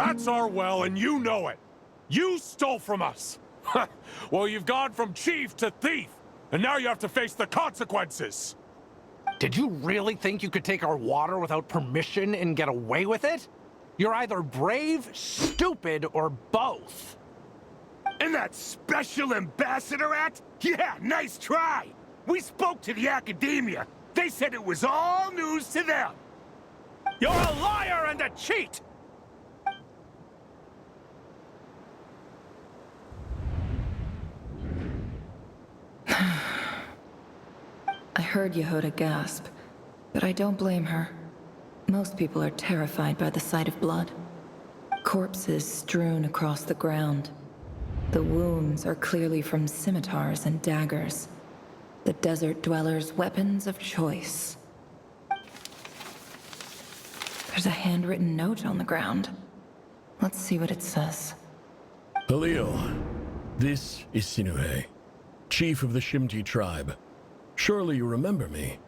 That's our well, and you know it. You stole from us. Well, you've gone from chief to thief, and now you have to face the consequences. Did you really think you could take our water without permission and get away with it? You're either brave, stupid, or both. And that special ambassador act? Yeah, nice try! We spoke to the academia. They said it was all news to them. You're a liar and a cheat! I heard Yehuda gasp, but I don't blame her. Most people are terrified by the sight of blood. Corpses strewn across the ground. The wounds are clearly from scimitars and daggers. The desert dwellers' weapons of choice. There's a handwritten note on the ground. Let's see what it says. Halil, this is Sinuhe, chief of the Shimti tribe. Surely you remember me.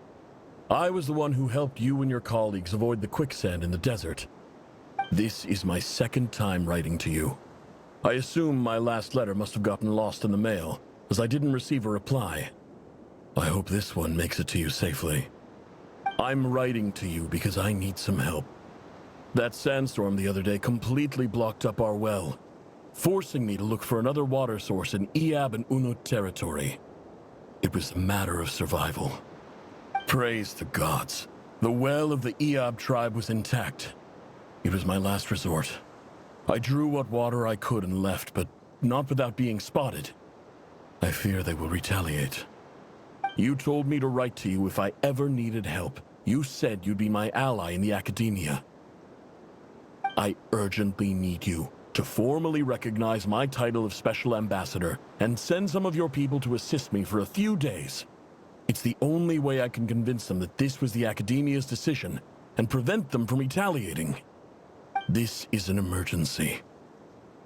I was the one who helped you and your colleagues avoid the quicksand in the desert. This is my second time writing to you. I assume my last letter must have gotten lost in the mail, as I didn't receive a reply. I hope this one makes it to you safely. I'm writing to you because I need some help. That sandstorm the other day completely blocked up our well, forcing me to look for another water source in Iab and Unut territory. It was a matter of survival. Praise the gods. The well of the Iab tribe was intact. It was my last resort. I drew what water I could and left, but not without being spotted. I fear they will retaliate. You told me to write to you if I ever needed help. You said you'd be my ally in the academia. I urgently need you to formally recognize my title of Special Ambassador and send some of your people to assist me for a few days. It's the only way I can convince them that this was the academia's decision and prevent them from retaliating. This is an emergency.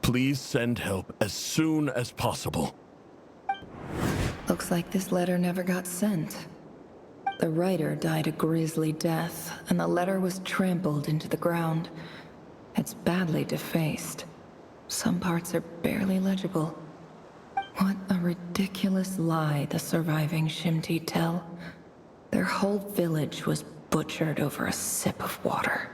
Please send help as soon as possible. Looks like this letter never got sent. The writer died a grisly death, and the letter was trampled into the ground. It's badly defaced. Some parts are barely legible. What a ridiculous lie the surviving Shimti tell. Their whole village was butchered over a sip of water.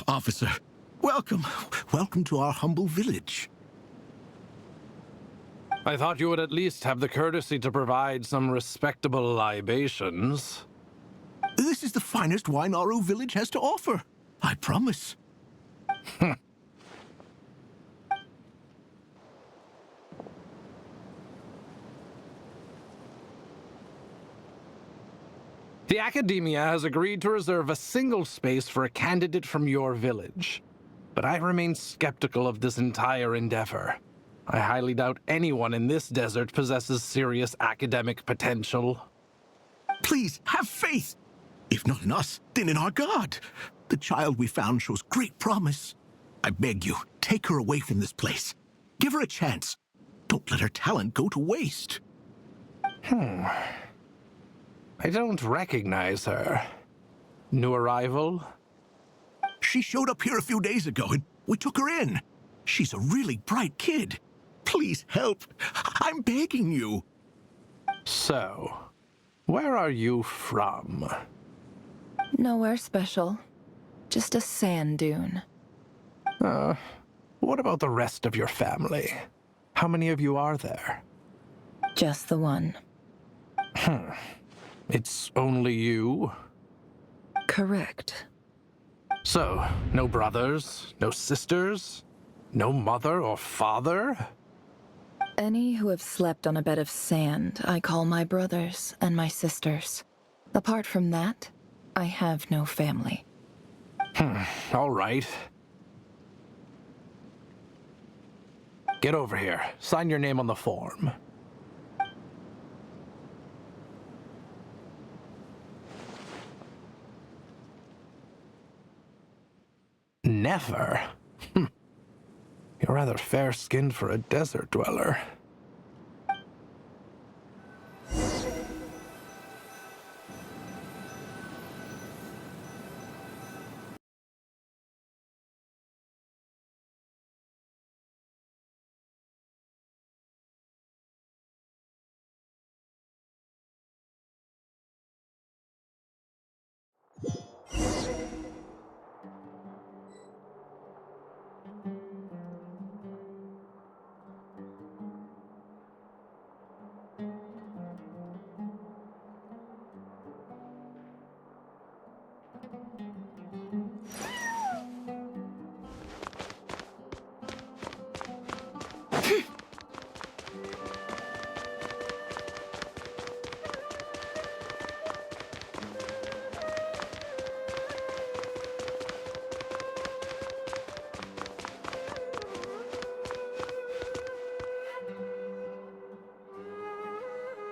Officer, welcome. Welcome to our humble village. I thought you would at least have the courtesy to provide some respectable libations. This is the finest wine our village has to offer. I promise. The Academia has agreed to reserve a single space for a candidate from your village. But I remain skeptical of this entire endeavor. I highly doubt anyone in this desert possesses serious academic potential. Please, have faith. If not in us, then in our God. The child we found shows great promise. I beg you, take her away from this place. Give her a chance. Don't let her talent go to waste. I don't recognize her. New arrival? She showed up here a few days ago, and we took her in. She's a really bright kid. Please help. I'm begging you. So, where are you from? Nowhere special. Just a sand dune. What about the rest of your family? How many of you are there? Just the one. It's only you? Correct. So, no brothers, no sisters, no mother or father? Any who have slept on a bed of sand, I call my brothers and my sisters. Apart from that, I have no family. All right. Get over here. Sign your name on the form. Never? You're rather fair-skinned for a desert dweller.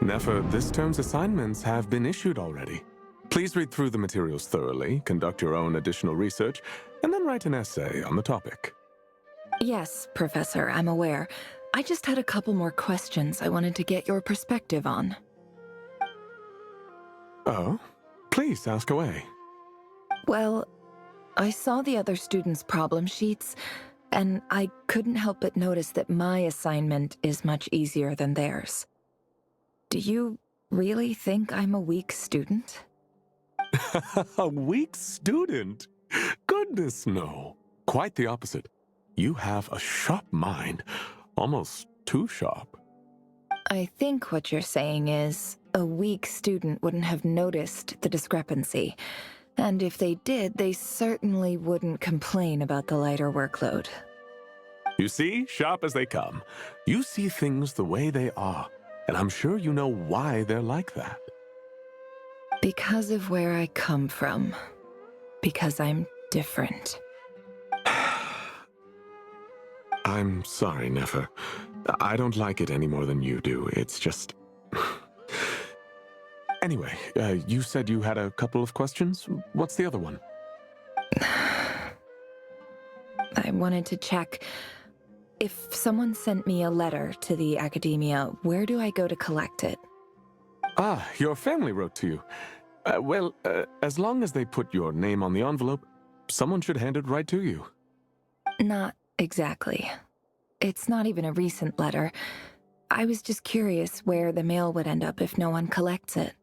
Nefer, this term's assignments have been issued already. Please read through the materials thoroughly, conduct your own additional research, and then write an essay on the topic. Yes, Professor, I'm aware. I just had a couple more questions I wanted to get your perspective on. Oh? Please ask away. Well, I saw the other students' problem sheets, and I couldn't help but notice that my assignment is much easier than theirs. Do you really think I'm a weak student? A weak student? Goodness, no. Quite the opposite. You have a sharp mind. Almost too sharp. I think what you're saying is, a weak student wouldn't have noticed the discrepancy. And if they did, they certainly wouldn't complain about the lighter workload. You see, sharp as they come. You see things the way they are. And I'm sure you know why they're like that. Because of where I come from. Because I'm different. I'm sorry, Nefer. I don't like it any more than you do. It's just... Anyway, you said you had a couple of questions. What's the other one? I wanted to check. If someone sent me a letter to the academia, where do I go to collect it? Ah, your family wrote to you. Well, as long as they put your name on the envelope, someone should hand it right to you. Not exactly. It's not even a recent letter. I was just curious where the mail would end up if no one collects it.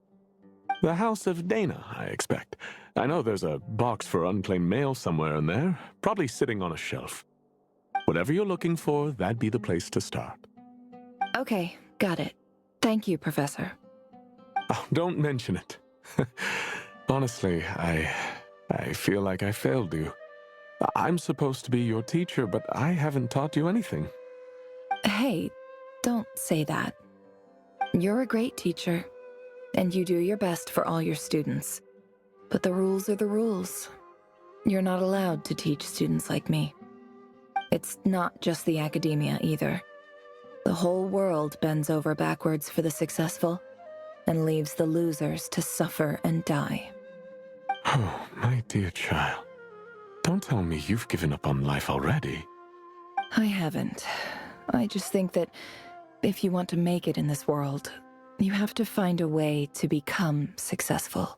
The House of Dana, I expect. I know there's a box for unclaimed mail somewhere in there, probably sitting on a shelf. Whatever you're looking for, that'd be the place to start. Okay, got it. Thank you, Professor. Oh, don't mention it. Honestly, I feel like I failed you. I'm supposed to be your teacher, but I haven't taught you anything. Hey, don't say that. You're a great teacher, and you do your best for all your students. But the rules are the rules. You're not allowed to teach students like me. It's not just the academia, either. The whole world bends over backwards for the successful, and leaves the losers to suffer and die. Oh, my dear child. Don't tell me you've given up on life already. I haven't. I just think that if you want to make it in this world, you have to find a way to become successful.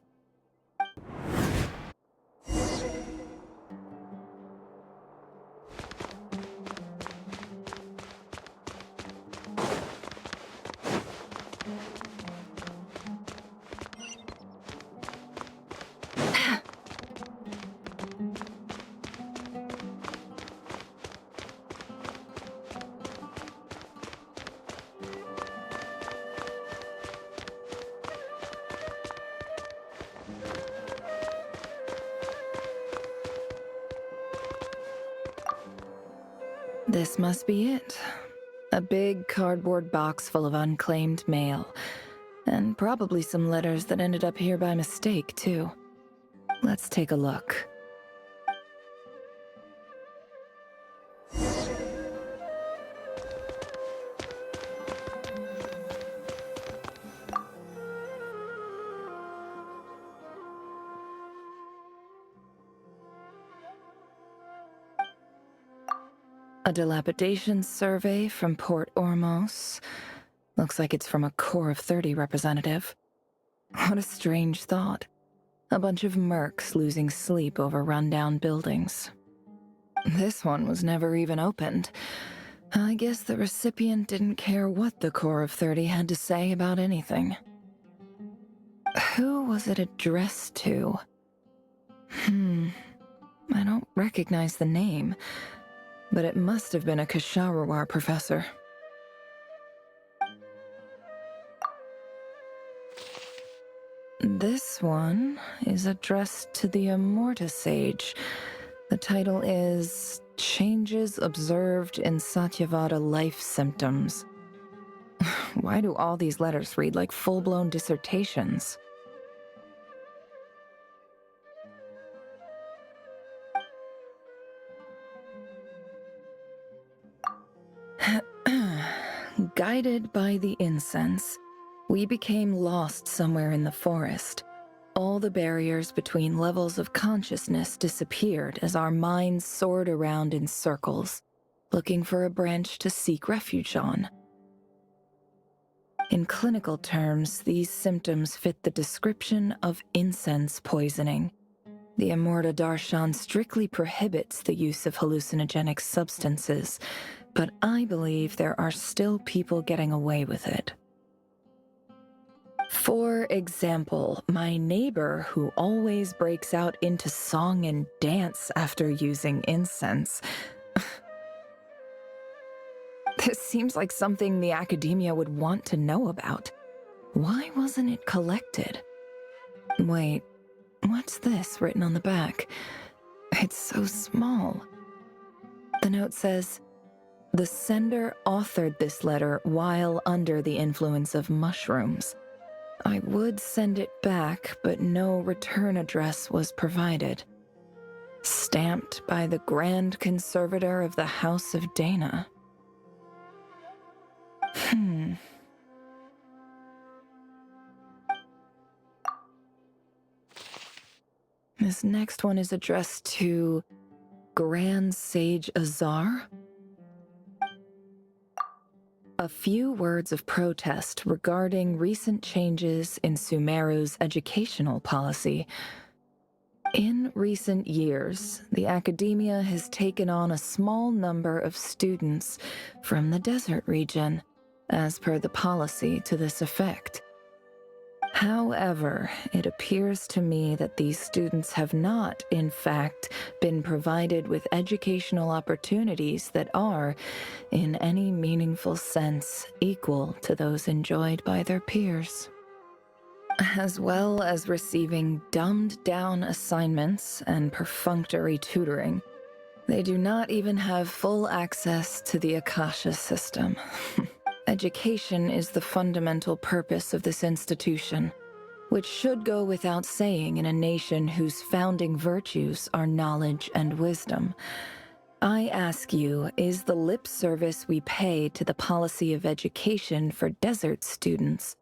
This must be it. A big cardboard box full of unclaimed mail. And probably some letters that ended up here by mistake, too. Let's take a look. A dilapidation survey from Port Ormos. Looks like it's from a Core of 30 representative. What a strange thought. A bunch of mercs losing sleep over rundown buildings. This one was never even opened. I guess the recipient didn't care what the Core of 30 had to say about anything. Who was it addressed to? I don't recognize the name, but it must have been a Kasharawar professor. This one is addressed to the Immorta Sage. The title is Changes Observed in Satyavada Life Symptoms. Why do all these letters read like full-blown dissertations? Guided by the incense, we became lost somewhere in the forest. All the barriers between levels of consciousness disappeared as our minds soared around in circles, looking for a branch to seek refuge on. In clinical terms, these symptoms fit the description of incense poisoning. The Immorta Darshan strictly prohibits the use of hallucinogenic substances, but I believe there are still people getting away with it. For example, my neighbor who always breaks out into song and dance after using incense. This seems like something the academia would want to know about. Why wasn't it collected? Wait, what's this written on the back? It's so small. The note says, "The sender authored this letter while under the influence of mushrooms. I would send it back, but no return address was provided. Stamped by the Grand Conservator of the House of Dana." This next one is addressed to Grand Sage Azar. A few words of protest regarding recent changes in Sumeru's educational policy. In recent years, the academia has taken on a small number of students from the desert region, as per the policy to this effect. However, it appears to me that these students have not, in fact, been provided with educational opportunities that are, in any meaningful sense, equal to those enjoyed by their peers. As well as receiving dumbed-down assignments and perfunctory tutoring, they do not even have full access to the Akasha system. Education is the fundamental purpose of this institution, which should go without saying in a nation whose founding virtues are knowledge and wisdom. I ask you, is the lip service we pay to the policy of education for desert students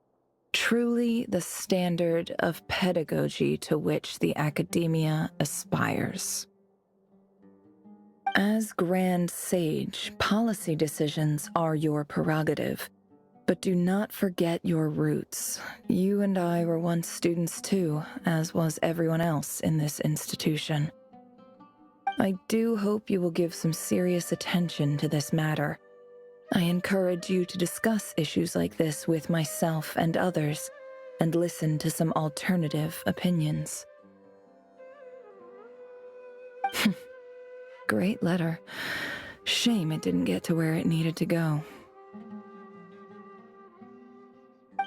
truly the standard of pedagogy to which the academia aspires? As Grand Sage, policy decisions are your prerogative, but do not forget your roots. You and I were once students too, as was everyone else in this institution. I do hope you will give some serious attention to this matter. I encourage you to discuss issues like this with myself and others, and listen to some alternative opinions. Great letter. Shame it didn't get to where it needed to go.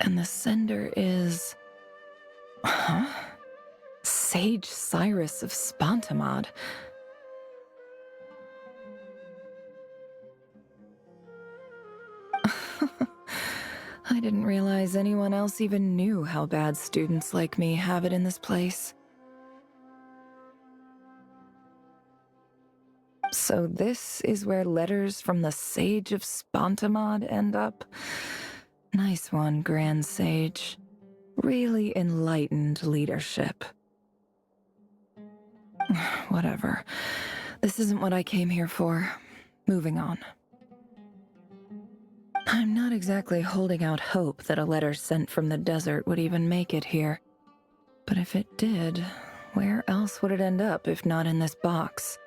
And the sender is... Sage Cyrus of Spontamod. I didn't realize anyone else even knew how bad students like me have it in this place. So this is where letters from the Sage of Spontamod end up? Nice one, Grand Sage. Really enlightened leadership. Whatever. This isn't what I came here for. Moving on. I'm not exactly holding out hope that a letter sent from the desert would even make it here. But if it did, where else would it end up if not in this box?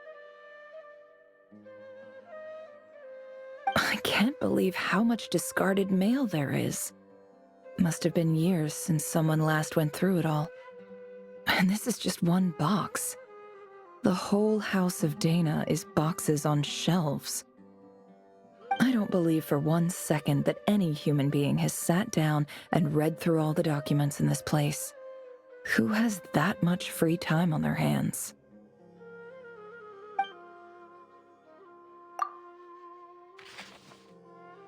I can't believe how much discarded mail there is. Must have been years since someone last went through it all. And this is just one box. The whole House of Dana is boxes on shelves. I don't believe for 1 second that any human being has sat down and read through all the documents in this place. Who has that much free time on their hands?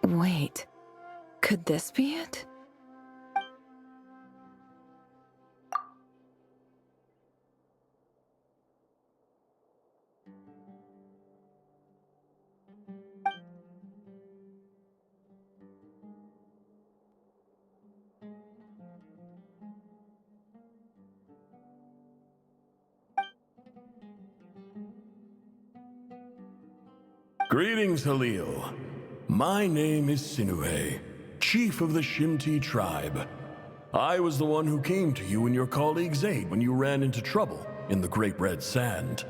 Wait, could this be it? Greetings, Halil. My name is Sinuhe, chief of the Shimti tribe. I was the one who came to you and your colleague's aid when you ran into trouble in the Great Red Sand.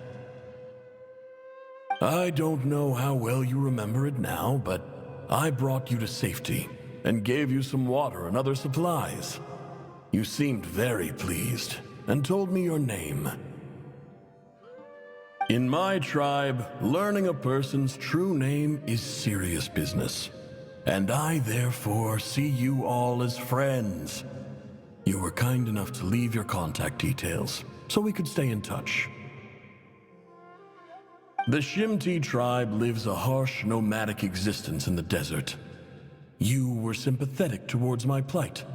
I don't know how well you remember it now, but I brought you to safety and gave you some water and other supplies. You seemed very pleased and told me your name. In my tribe, learning a person's true name is serious business, and I therefore see you all as friends. You were kind enough to leave your contact details, so we could stay in touch. The Shimti tribe lives a harsh, nomadic existence in the desert. You were sympathetic towards my plight,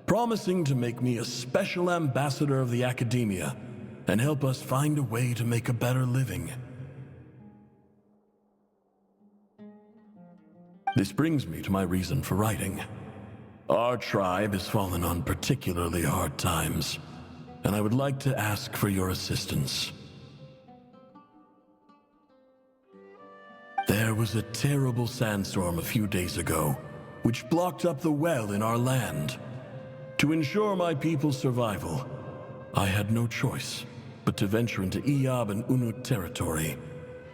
promising to make me a special ambassador of the academia and help us find a way to make a better living. This brings me to my reason for writing. Our tribe has fallen on particularly hard times, and I would like to ask for your assistance. There was a terrible sandstorm a few days ago, which blocked up the well in our land. To ensure my people's survival, I had no choice but to venture into Iyab and Unut territory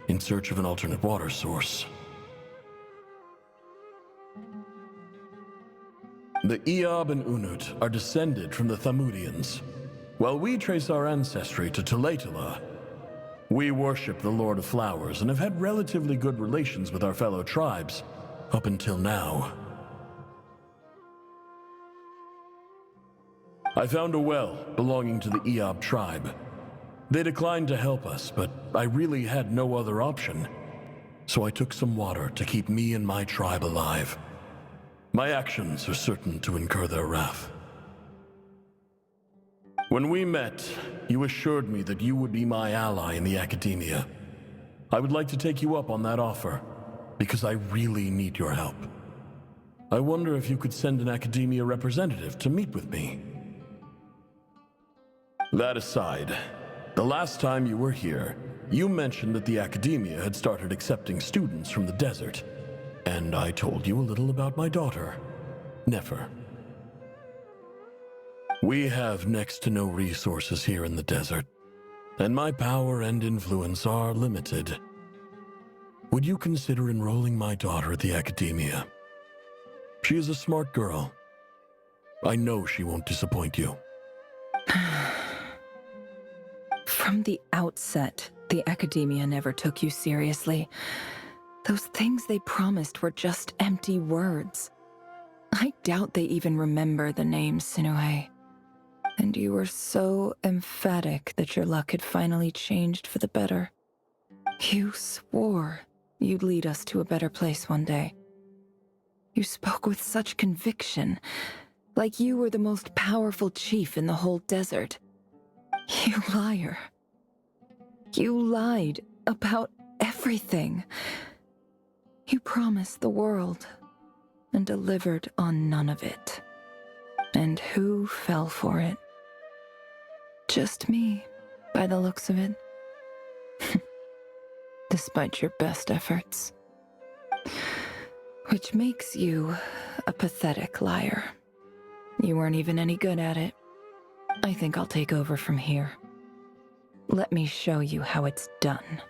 in search of an alternate water source. The Iyab and Unut are descended from the Thamudians, while we trace our ancestry to Tulatala. We worship the Lord of Flowers and have had relatively good relations with our fellow tribes up until now. I found a well belonging to the Iyab tribe. They declined to help us, but I really had no other option. So I took some water to keep me and my tribe alive. My actions are certain to incur their wrath. When we met, you assured me that you would be my ally in the academia. I would like to take you up on that offer, because I really need your help. I wonder if you could send an academia representative to meet with me. That aside, the last time you were here, you mentioned that the academia had started accepting students from the desert, and I told you a little about my daughter, Nefer. We have next to no resources here in the desert, and my power and influence are limited. Would you consider enrolling my daughter at the academia? She is a smart girl. I know she won't disappoint you. From the outset, the academia never took you seriously. Those things they promised were just empty words. I doubt they even remember the name Sinuhe. And you were so emphatic that your luck had finally changed for the better. You swore you'd lead us to a better place one day. You spoke with such conviction, like you were the most powerful chief in the whole desert. You liar. You lied about everything. You promised the world and delivered on none of it. And who fell for it? Just me, by the looks of it. Despite your best efforts. Which makes you a pathetic liar. You weren't even any good at it. I think I'll take over from here. Let me show you how it's done.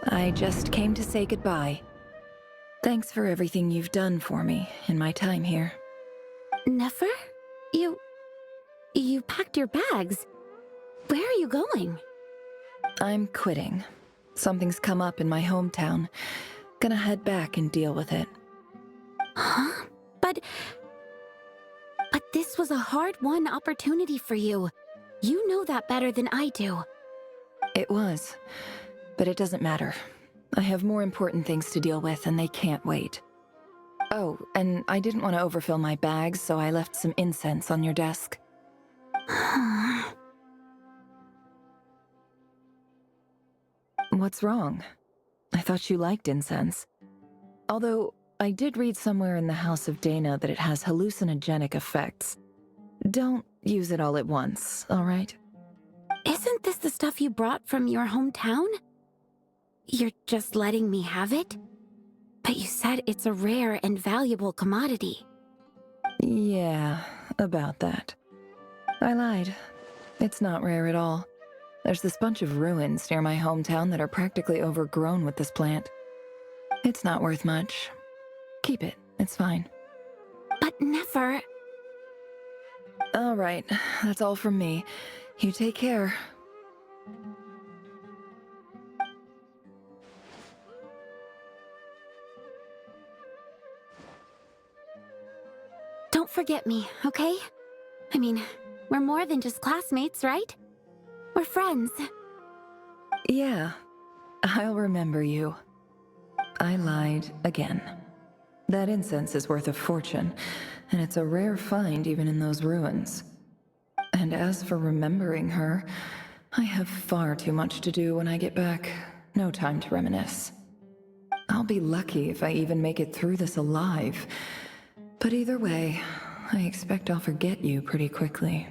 I just came to say goodbye. Thanks for everything you've done for me in my time here. Nefer? You packed your bags. Where are you going? I'm quitting. Something's come up in my hometown. Gonna head back and deal with it. Huh? But this was a hard-won opportunity for you. You know that better than I do. It was, but it doesn't matter. I have more important things to deal with and they can't wait. Oh, and I didn't want to overfill my bags, so I left some incense on your desk. What's wrong? I thought you liked incense. Although, I did read somewhere in the House of Dana that it has hallucinogenic effects. Don't use it all at once, all right? Isn't this the stuff you brought from your hometown? You're just letting me have it? But you said it's a rare and valuable commodity. Yeah, about that. I lied. It's not rare at all. There's this bunch of ruins near my hometown that are practically overgrown with this plant. It's not worth much. Keep it, it's fine. But Nefer... All right, that's all from me. You take care. Don't forget me, okay? I mean, we're more than just classmates, right? We're friends. Yeah, I'll remember you. I lied again. That incense is worth a fortune, and it's a rare find even in those ruins. And as for remembering her, I have far too much to do when I get back. No time to reminisce. I'll be lucky if I even make it through this alive. But either way, I expect I'll forget you pretty quickly.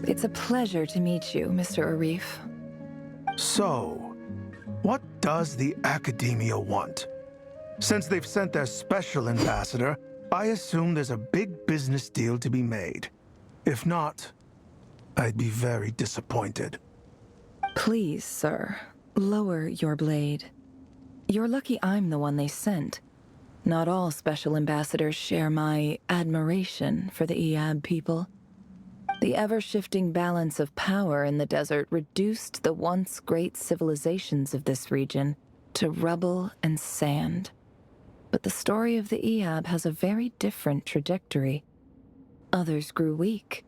It's a pleasure to meet you, Mr. Arif. So, what does the Academia want? Since they've sent their special ambassador, I assume there's a big business deal to be made. If not, I'd be very disappointed. Please, sir, lower your blade. You're lucky I'm the one they sent. Not all special ambassadors share my admiration for the Eab people. The ever-shifting balance of power in the desert reduced the once great civilizations of this region to rubble and sand. But the story of the Eab has a very different trajectory. Others grew weak,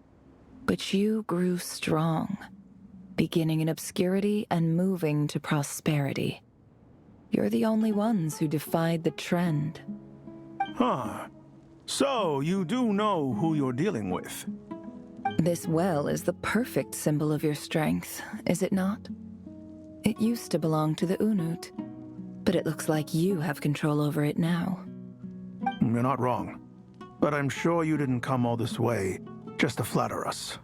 but you grew strong, beginning in obscurity and moving to prosperity. You're the only ones who defied the trend. Huh. So, you do know who you're dealing with? This well is the perfect symbol of your strength, is it not? It used to belong to the Unut, but it looks like you have control over it now. You're not wrong. But I'm sure you didn't come all this way just to flatter us.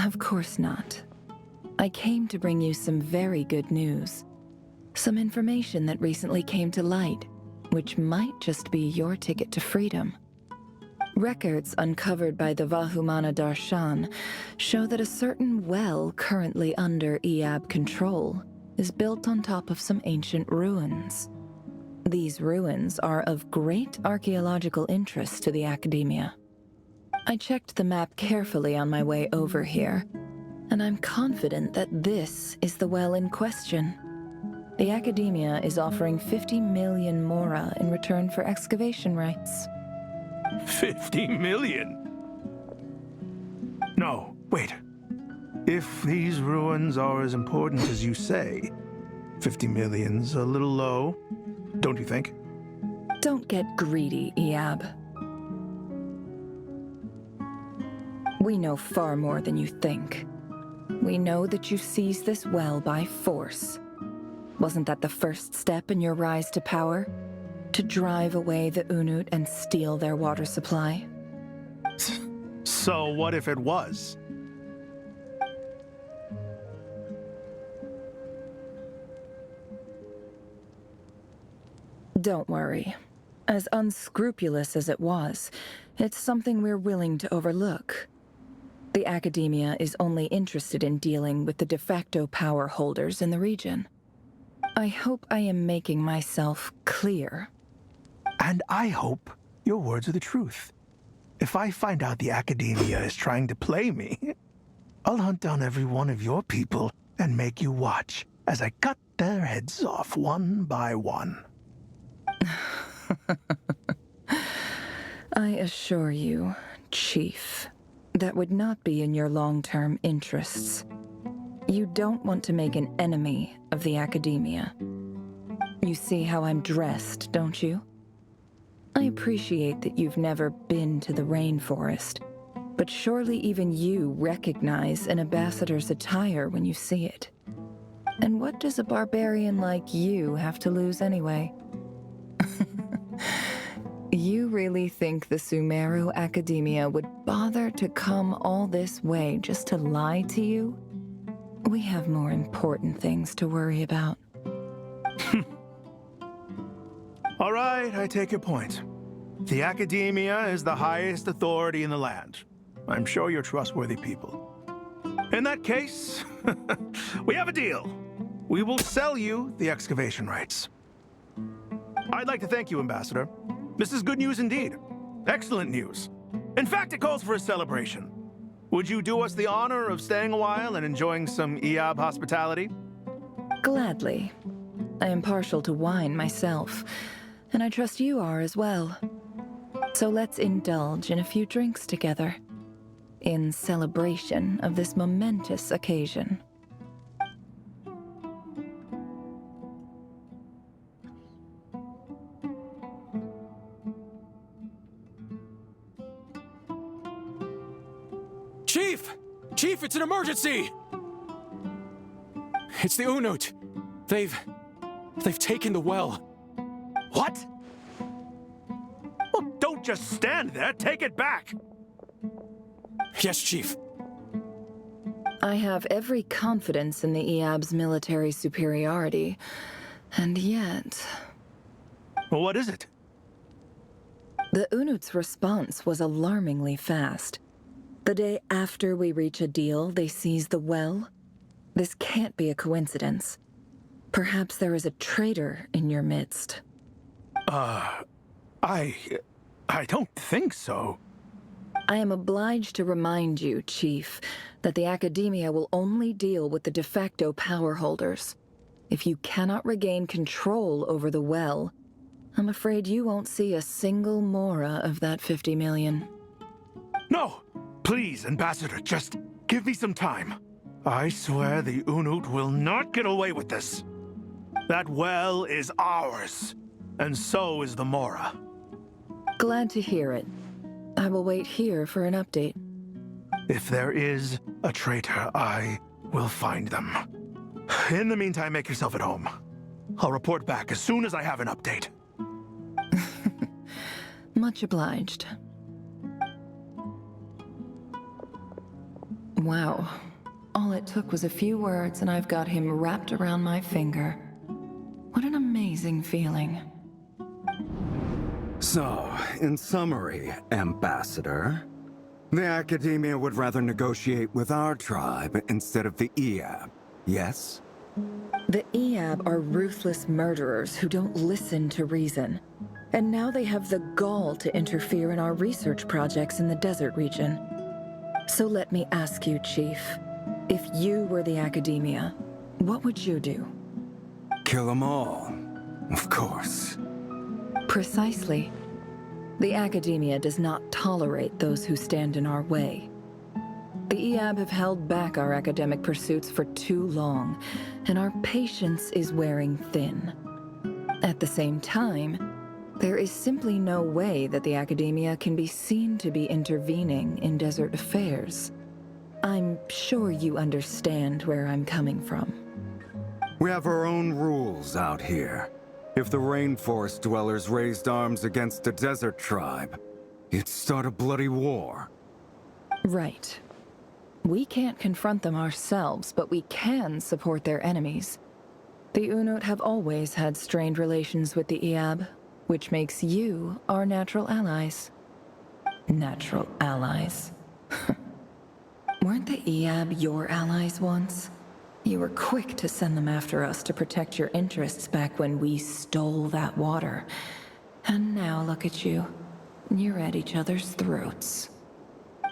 Of course not. I came to bring you some very good news. Some information that recently came to light, which might just be your ticket to freedom. Records uncovered by the Vahumana Darshan show that a certain well currently under Eab control is built on top of some ancient ruins. These ruins are of great archaeological interest to the Academia. I checked the map carefully on my way over here, and I'm confident that this is the well in question. The Academia is offering 50 million mora in return for excavation rights. 50 million? No, wait. If these ruins are as important as you say, 50 million's a little low, don't you think? Don't get greedy, Eab. We know far more than you think. We know that you seized this well by force. Wasn't that the first step in your rise to power? To drive away the Unut and steal their water supply? So what if it was? Don't worry. As unscrupulous as it was, it's something we're willing to overlook. The Academia is only interested in dealing with the de facto power holders in the region. I hope I am making myself clear. And I hope your words are the truth. If I find out the Academia is trying to play me, I'll hunt down every one of your people and make you watch as I cut their heads off one by one. I assure you, Chief, that would not be in your long-term interests. You don't want to make an enemy of the Academia. You see how I'm dressed, don't you? I appreciate that you've never been to the rainforest, but surely even you recognize an ambassador's attire when you see it. And what does a barbarian like you have to lose anyway? You really think the Sumeru Academia would bother to come all this way just to lie to you? We have more important things to worry about. All right, I take your point. The Academia is the highest authority in the land. I'm sure you're trustworthy people. In that case, we have a deal. We will sell you the excavation rights. I'd like to thank you, Ambassador. This is good news indeed. Excellent news. In fact, it calls for a celebration. Would you do us the honor of staying a while and enjoying some Eab hospitality? Gladly. I am partial to wine myself, and I trust you are as well. So let's indulge in a few drinks together, in celebration of this momentous occasion. Chief! Chief, it's an emergency! It's the Unut. They've taken the well. What? Well, don't just stand there. Take it back. Yes, Chief. I have every confidence in the Eab's military superiority, and yet... What is it? The Unut's response was alarmingly fast. The day after we reach a deal, they seize the well. This can't be a coincidence. Perhaps there is a traitor in your midst. I don't think so. I am obliged to remind you, Chief, that the Academia will only deal with the de facto power holders. If you cannot regain control over the well, I'm afraid you won't see a single mora of that 50 million. No! Please, Ambassador, just give me some time. I swear the Unut will not get away with this. That well is ours, and so is the mora. Glad to hear it. I will wait here for an update. If there is a traitor, I will find them. In the meantime, make yourself at home. I'll report back as soon as I have an update. Much obliged. Wow. All it took was a few words and I've got him wrapped around my finger. What an amazing feeling. So, in summary, Ambassador, the Academia would rather negotiate with our tribe instead of the Eab, yes? The Eab are ruthless murderers who don't listen to reason. And now they have the gall to interfere in our research projects in the desert region. So let me ask you, Chief, if you were the Academia, what would you do? Kill them all, of course. Precisely. The Academia does not tolerate those who stand in our way. The Eab have held back our academic pursuits for too long, and our patience is wearing thin. At the same time, there is simply no way that the Academia can be seen to be intervening in desert affairs. I'm sure you understand where I'm coming from. We have our own rules out here. If the rainforest dwellers raised arms against a desert tribe, it'd start a bloody war. Right. We can't confront them ourselves, but we can support their enemies. The Unut have always had strained relations with the Eab, which makes you our natural allies. Natural allies? Weren't the Eab your allies once? You were quick to send them after us to protect your interests back when we stole that water. And now look at you. You're at each other's throats.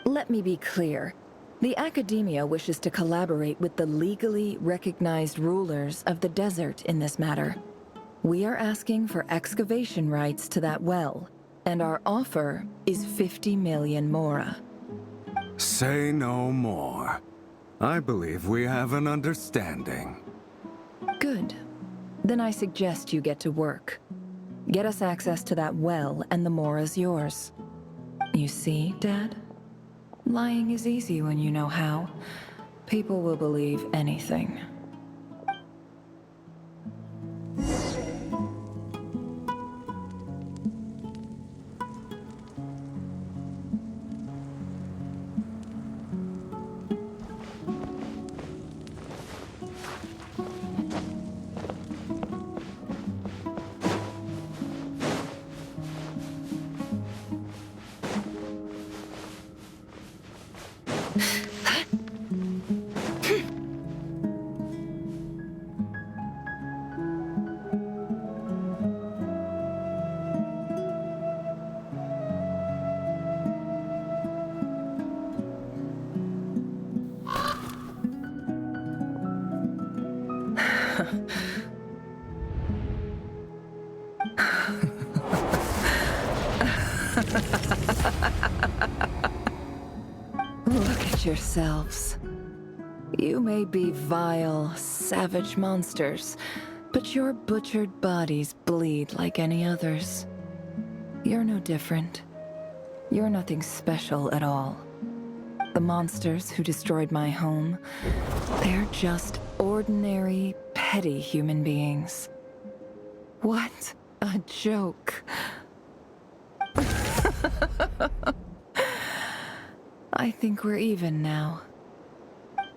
Let me be clear. The Academia wishes to collaborate with the legally recognized rulers of the desert in this matter. We are asking for excavation rights to that well, and our offer is 50 million mora. Say no more. I believe we have an understanding. Good. Then I suggest you get to work. Get us access to that well, and the mora's yours. You see, Dad? Lying is easy when you know how. People will believe anything. Look at yourselves. You may be vile, savage monsters, but your butchered bodies bleed like any others. You're no different. You're nothing special at all. The monsters who destroyed my home, they're just ordinary, petty human beings. What a joke. I think we're even now.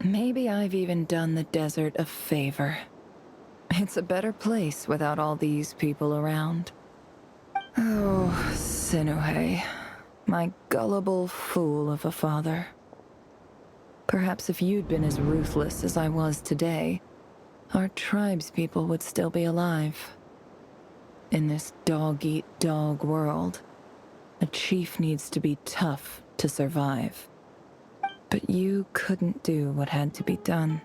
Maybe I've even done the desert a favor. It's a better place without all these people around. Oh, Sinuhe, my gullible fool of a father. Perhaps if you'd been as ruthless as I was today, our tribespeople would still be alive. In this dog-eat-dog world, a chief needs to be tough to survive. But you couldn't do what had to be done.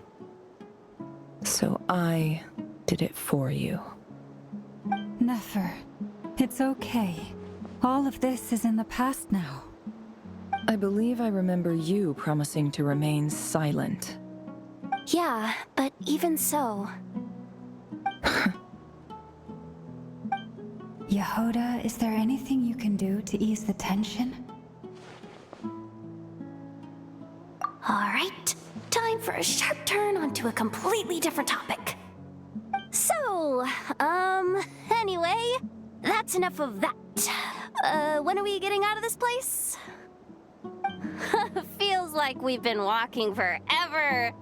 So I did it for you. Nefer, it's okay. All of this is in the past now. I believe I remember you promising to remain silent. Yeah, but even so... Yehoda, is there anything you can do to ease the tension? Alright, time for a sharp turn onto a completely different topic. So, anyway, that's enough of that. When are we getting out of this place? Feels like we've been walking forever.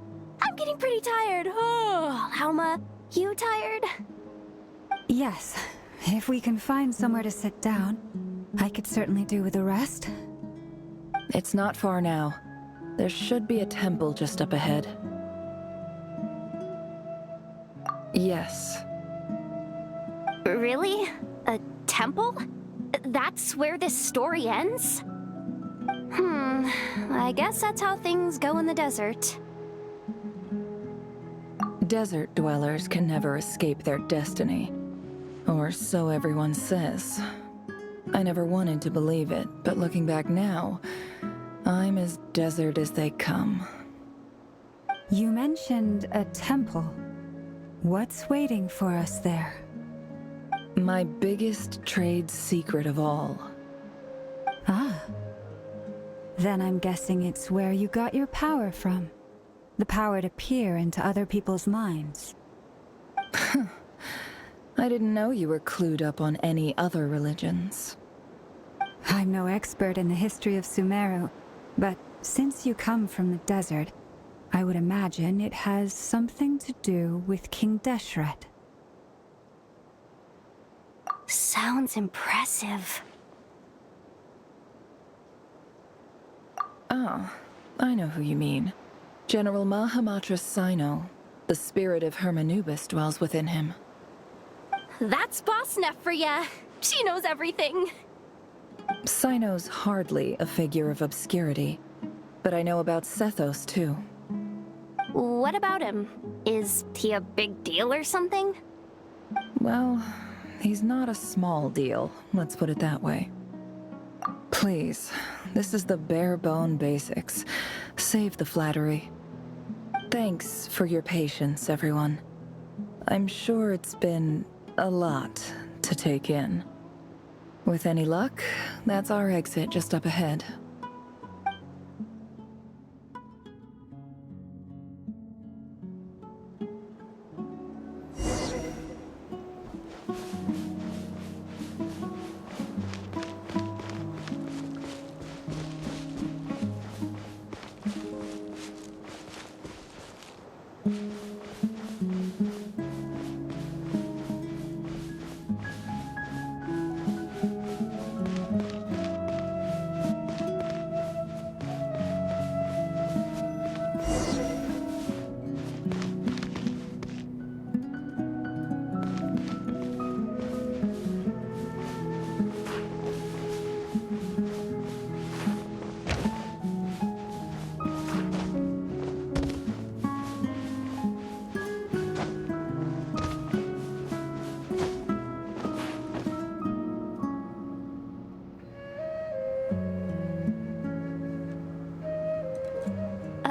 I'm getting pretty tired. Oh, Alma, you tired? Yes. If we can find somewhere to sit down, I could certainly do with a rest. It's not far now. There should be a temple just up ahead. Yes. Really? A temple? That's where this story ends? I guess that's how things go in the desert. Desert dwellers can never escape their destiny. Or so everyone says. I never wanted to believe it, but looking back now, I'm as desert as they come. You mentioned a temple. What's waiting for us there? My biggest trade secret of all. Ah. Then I'm guessing it's where you got your power from. The power to peer into other people's minds. I didn't know you were clued up on any other religions. I'm no expert in the history of Sumeru, but since you come from the desert, I would imagine it has something to do with King Deshret. Sounds impressive. Oh, I know who you mean. General Mahamatra Sino. The spirit of Hermanubis dwells within him. That's Boss Neff for ya. She knows everything. Sino's hardly a figure of obscurity, but I know about Sethos too. What about him? Is he a big deal or something? Well, he's not a small deal, let's put it that way. Please, this is the bare-bone basics. Save the flattery. Thanks for your patience, everyone. I'm sure it's been a lot to take in. With any luck, that's our exit just up ahead.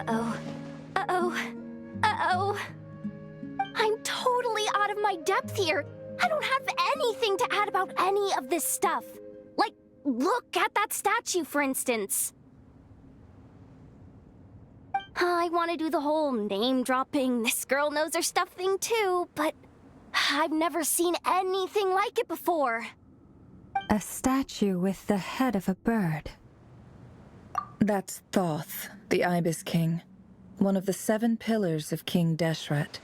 Uh-oh. Uh-oh. Uh-oh. I'm totally out of my depth here. I don't have anything to add about any of this stuff. Like, look at that statue, for instance. I want to do the whole name-dropping, this girl knows her stuff thing too, but I've never seen anything like it before. A statue with the head of a bird. That's Thoth, the Ibis King. one of the 7 pillars of King Deshret.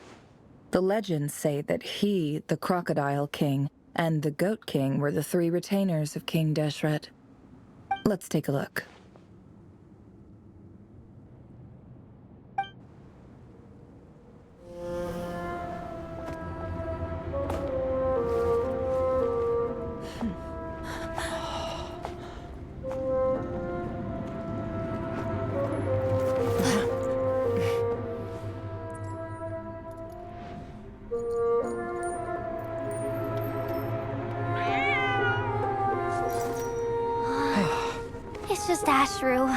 The legends say that he, the Crocodile King, and the Goat King were the 3 retainers of King Deshret. Let's take a look. It's just Ashru.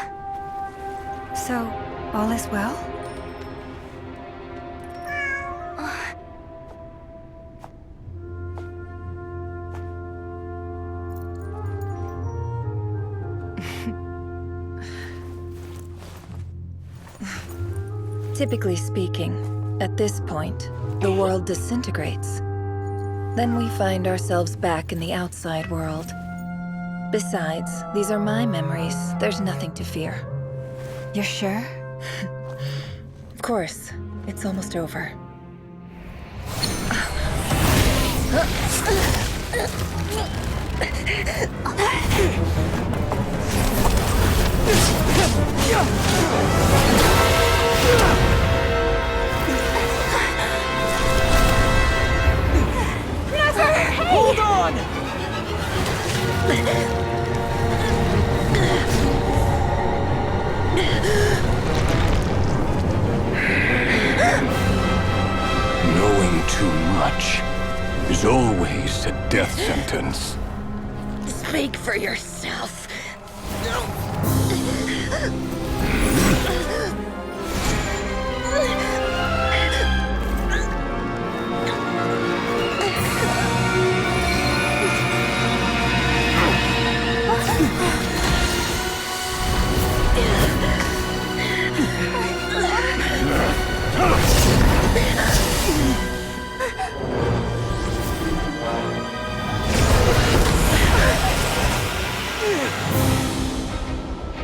So, all is well? Typically speaking, at this point, the world disintegrates. Then we find ourselves back in the outside world. Besides, these are my memories. There's nothing to fear. You're sure? Of course. It's almost over. Hold on! Knowing too much is always a death sentence. Speak for yourself.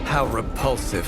How repulsive.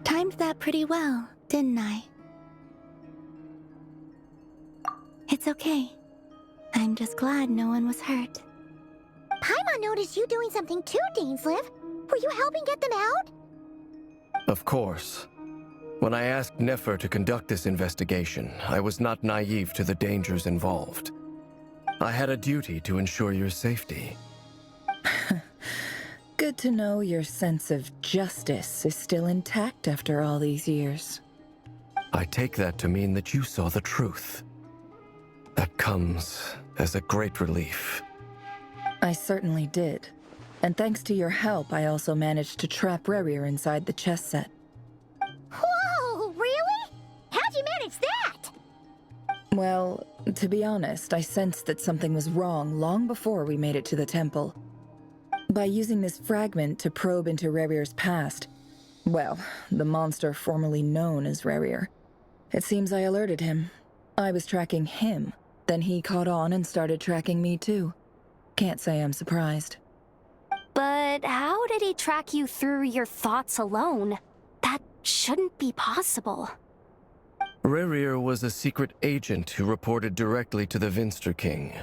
Timed that pretty well, didn't I? It's okay. I'm just glad no one was hurt. Paimon noticed you doing something too, Dainsleif. Were you helping get them out? Of course. When I asked Nefer to conduct this investigation, I was not naive to the dangers involved. I had a duty to ensure your safety. Good to know your sense of justice is still intact after all these years. I take that to mean that you saw the truth. That comes as a great relief. I certainly did. And thanks to your help, I also managed to trap Rerir inside the chess set. Whoa, really? How'd you manage that? Well, to be honest, I sensed that something was wrong long before we made it to the temple. By using this fragment to probe into Rerir's past, Well, the monster formerly known as Rarier. It seems I alerted him. I was tracking him, then he caught on and started tracking me too. Can't say I'm surprised. But how did he track you through your thoughts alone? That shouldn't be possible. Rarier was a secret agent who reported directly to the Vinster King.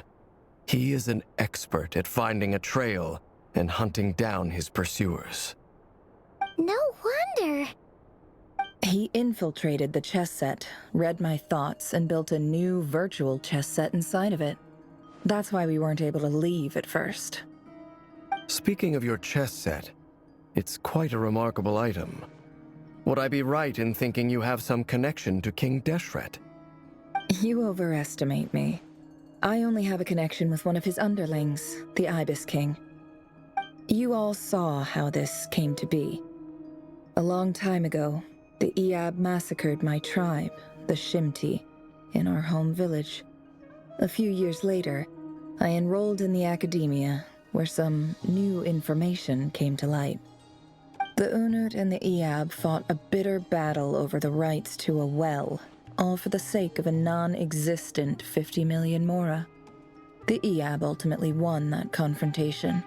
He is an expert at finding a trail and hunting down his pursuers. No wonder. He infiltrated the chess set, read my thoughts, and built a new virtual chess set inside of it. That's why we weren't able to leave at first. Speaking of your chess set, it's quite a remarkable item. Would I be right in thinking you have some connection to King Deshret? You overestimate me. I only have a connection with one of his underlings, the Ibis King. You all saw how this came to be. A long time ago, the Iab massacred my tribe, the Shimti, in our home village. A few years later, I enrolled in the academia, where some new information came to light. The Unut and the Iab fought a bitter battle over the rights to a well, all for the sake of a non-existent 50 million mora. The Iab ultimately won that confrontation,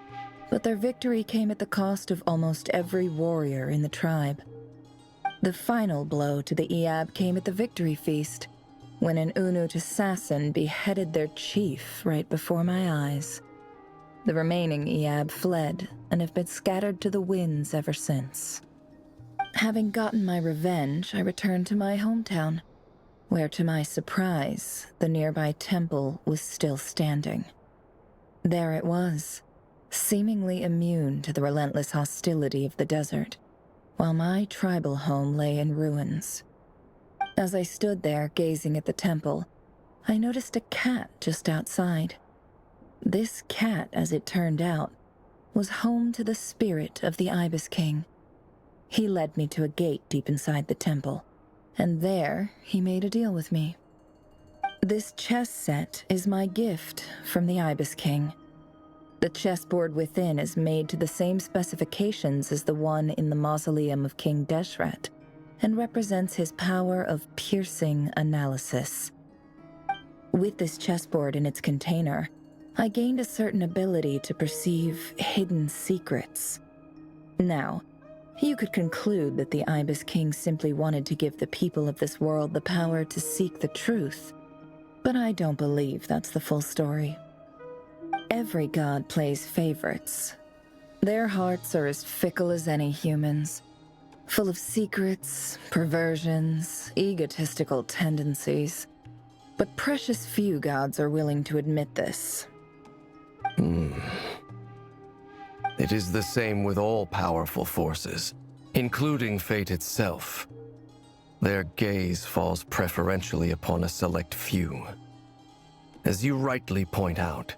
but their victory came at the cost of almost every warrior in the tribe. The final blow to the Iab came at the victory feast, when an Unut assassin beheaded their chief right before my eyes. The remaining Iab fled and have been scattered to the winds ever since. Having gotten my revenge, I returned to my hometown, where to my surprise, the nearby temple was still standing. There it was, seemingly immune to the relentless hostility of the desert, while my tribal home lay in ruins. As I stood there gazing at the temple, I noticed a cat just outside. This cat, as it turned out, was home to the spirit of the Ibis King. He led me to a gate deep inside the temple, and there he made a deal with me. This chess set is my gift from the Ibis King. The chessboard within is made to the same specifications as the one in the mausoleum of King Deshret, and represents his power of piercing analysis. With this chessboard in its container, I gained a certain ability to perceive hidden secrets. Now, you could conclude that the Ibis King simply wanted to give the people of this world the power to seek the truth, but I don't believe that's the full story. Every god plays favorites. Their hearts are as fickle as any human's, full of secrets, perversions, egotistical tendencies. But precious few gods are willing to admit this. It is the same with all powerful forces, including fate itself. Their gaze falls preferentially upon a select few. As you rightly point out,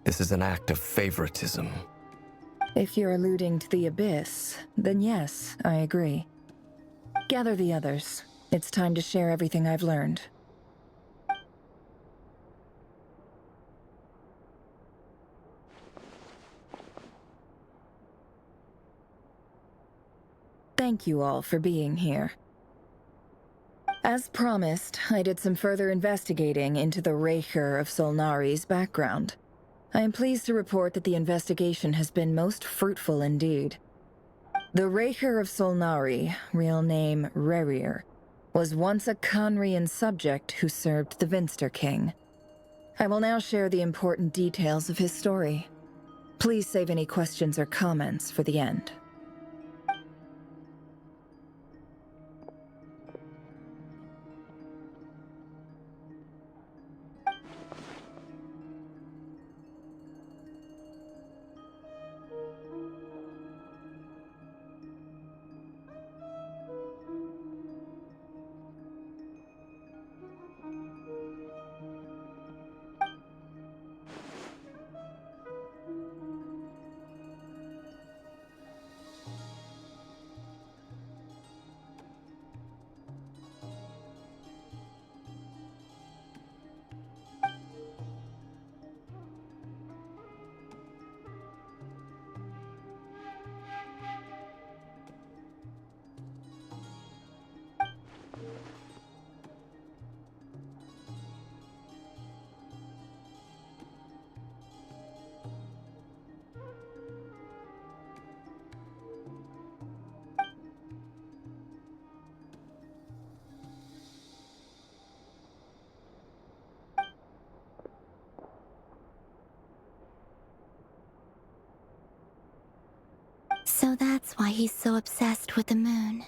this is an act of favoritism. If you're alluding to the Abyss, then yes, I agree. Gather the others. It's time to share everything I've learned. Thank you all for being here. As promised, I did some further investigating into the Raker of Solnari's background. I am pleased to report that the investigation has been most fruitful indeed. The Raker of Solnari, real name Rarier, was once a Khanrian subject who served the Vinster King. I will now share the important details of his story. Please save any questions or comments for the end. So that's why he's so obsessed with the moon.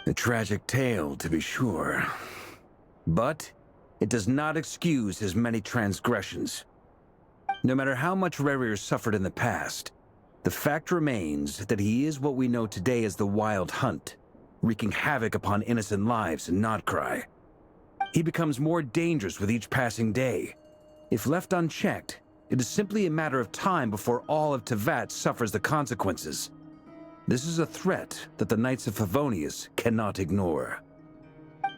A tragic tale, to be sure. But it does not excuse his many transgressions. No matter how much Rerir suffered in the past, the fact remains that he is what we know today as the Wild Hunt, wreaking havoc upon innocent lives in Nod-krai. He becomes more dangerous with each passing day. If left unchecked, it is simply a matter of time before all of Tevat suffers the consequences. This is a threat that the Knights of Favonius cannot ignore.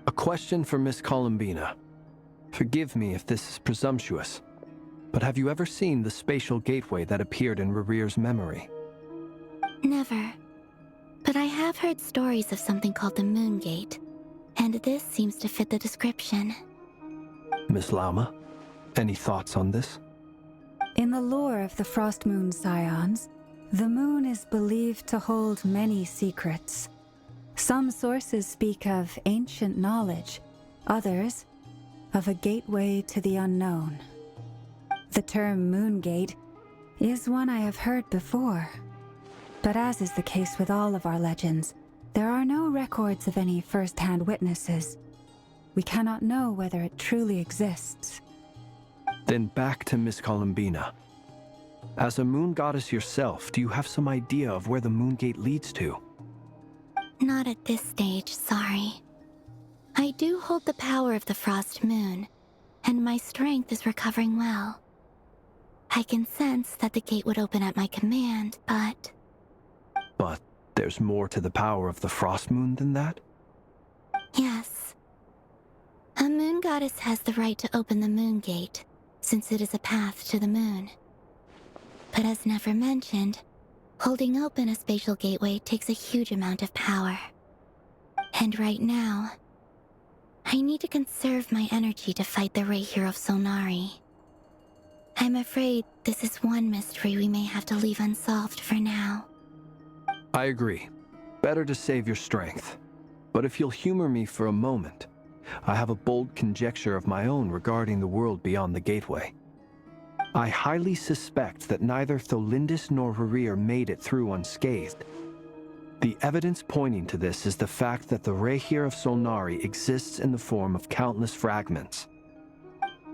A question for Miss Columbina. Forgive me if this is presumptuous, but have you ever seen the spatial gateway that appeared in Rerir's memory? Never. But I have heard stories of something called the Moon Gate, and this seems to fit the description. Miss Lauma, any thoughts on this? In the lore of the Frost Moon Scions, the moon is believed to hold many secrets. Some sources speak of ancient knowledge, others of a gateway to the unknown. The term Moon Gate is one I have heard before, but as is the case with all of our legends, there are no records of any first-hand witnesses. We cannot know whether it truly exists. Then back to Miss Columbina. As a moon goddess yourself, do you have some idea of where the Moon Gate leads to? Not at this stage, sorry. I do hold the power of the Frost Moon, and my strength is recovering well. I can sense that the gate would open at my command, but... But there's more to the power of the Frost Moon than that? Yes. A moon goddess has the right to open the Moon Gate, since it is a path to the moon. But as never mentioned, holding open a spatial gateway takes a huge amount of power. And right now, I need to conserve my energy to fight the Reihir of Solnari. I'm afraid this is one mystery we may have to leave unsolved for now. I agree. Better to save your strength. But if you'll humor me for a moment, I have a bold conjecture of my own regarding the world beyond the gateway. I highly suspect that neither Tholindis nor Rerir made it through unscathed. The evidence pointing to this is the fact that the Reihir of Solnari exists in the form of countless fragments.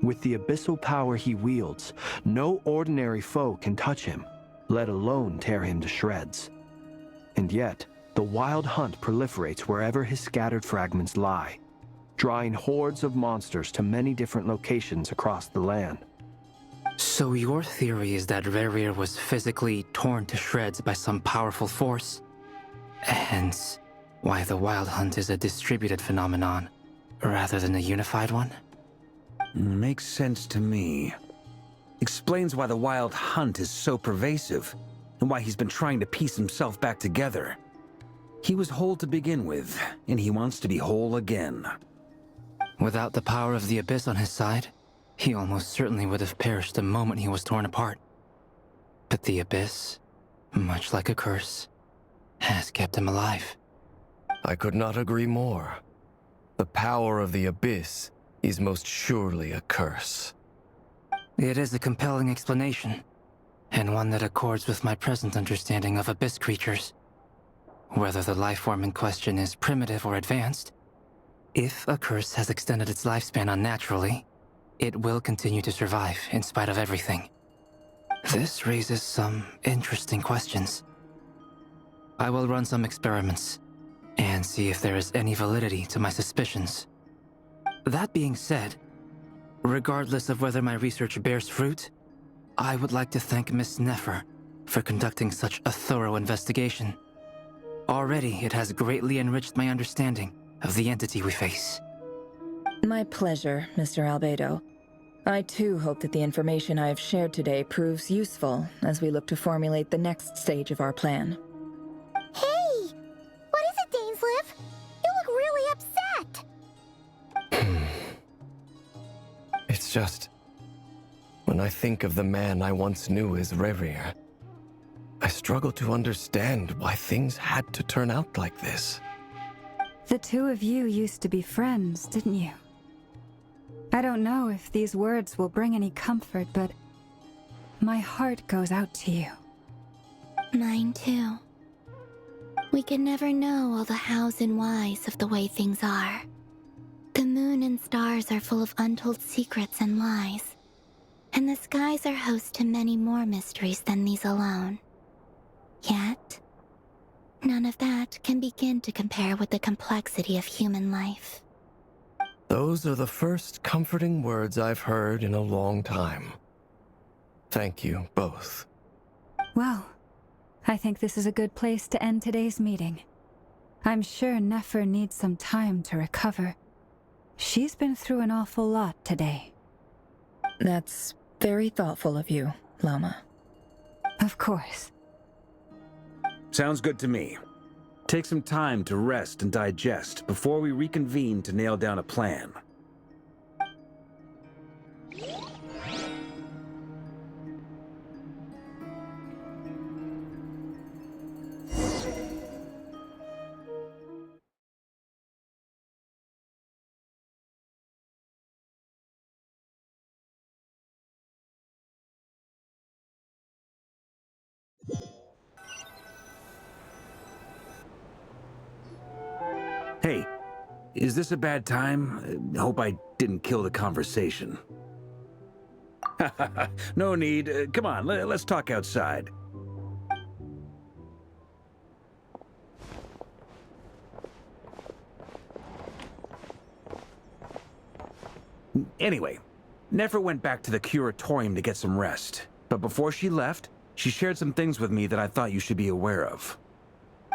With the abyssal power he wields, no ordinary foe can touch him, let alone tear him to shreds. And yet, the Wild Hunt proliferates wherever his scattered fragments lie, drawing hordes of monsters to many different locations across the land. So your theory is that Rerir was physically torn to shreds by some powerful force? Hence, why the Wild Hunt is a distributed phenomenon, rather than a unified one? Makes sense to me. Explains why the Wild Hunt is so pervasive, and why he's been trying to piece himself back together. He was whole to begin with, and he wants to be whole again. Without the power of the Abyss on his side, he almost certainly would have perished the moment he was torn apart. But the Abyss, much like a curse, has kept him alive. I could not agree more. The power of the Abyss is most surely a curse. It is a compelling explanation, and one that accords with my present understanding of Abyss creatures. Whether the life form in question is primitive or advanced, if a curse has extended its lifespan unnaturally, it will continue to survive in spite of everything. This raises some interesting questions. I will run some experiments and see if there is any validity to my suspicions. That being said, regardless of whether my research bears fruit, I would like to thank Miss Nefer for conducting such a thorough investigation. Already, it has greatly enriched my understanding of the entity we face. My pleasure, Mr. Albedo. I too hope that the information I have shared today proves useful as we look to formulate the next stage of our plan. Hey! What is it, Dainsleif? You look really upset! It's just... when I think of the man I once knew as Rerir, I struggle to understand why things had to turn out like this. The two of you used to be friends, didn't you? I don't know if these words will bring any comfort, but my heart goes out to you. Mine too. We can never know all the hows and whys of the way things are. The moon and stars are full of untold secrets and lies, and the skies are host to many more mysteries than these alone. Yet, none of that can begin to compare with the complexity of human life. Those are the first comforting words I've heard in a long time. Thank you, both. Well, I think this is a good place to end today's meeting. I'm sure Nefer needs some time to recover. She's been through an awful lot today. That's very thoughtful of you, Lama. Of course. Sounds good to me. Take some time to rest and digest before we reconvene to nail down a plan. Hey, is this a bad time? Hope I didn't kill the conversation. No need. Come on, let's talk outside. Anyway, Nefer went back to the curatorium to get some rest. But before she left, she shared some things with me that I thought you should be aware of.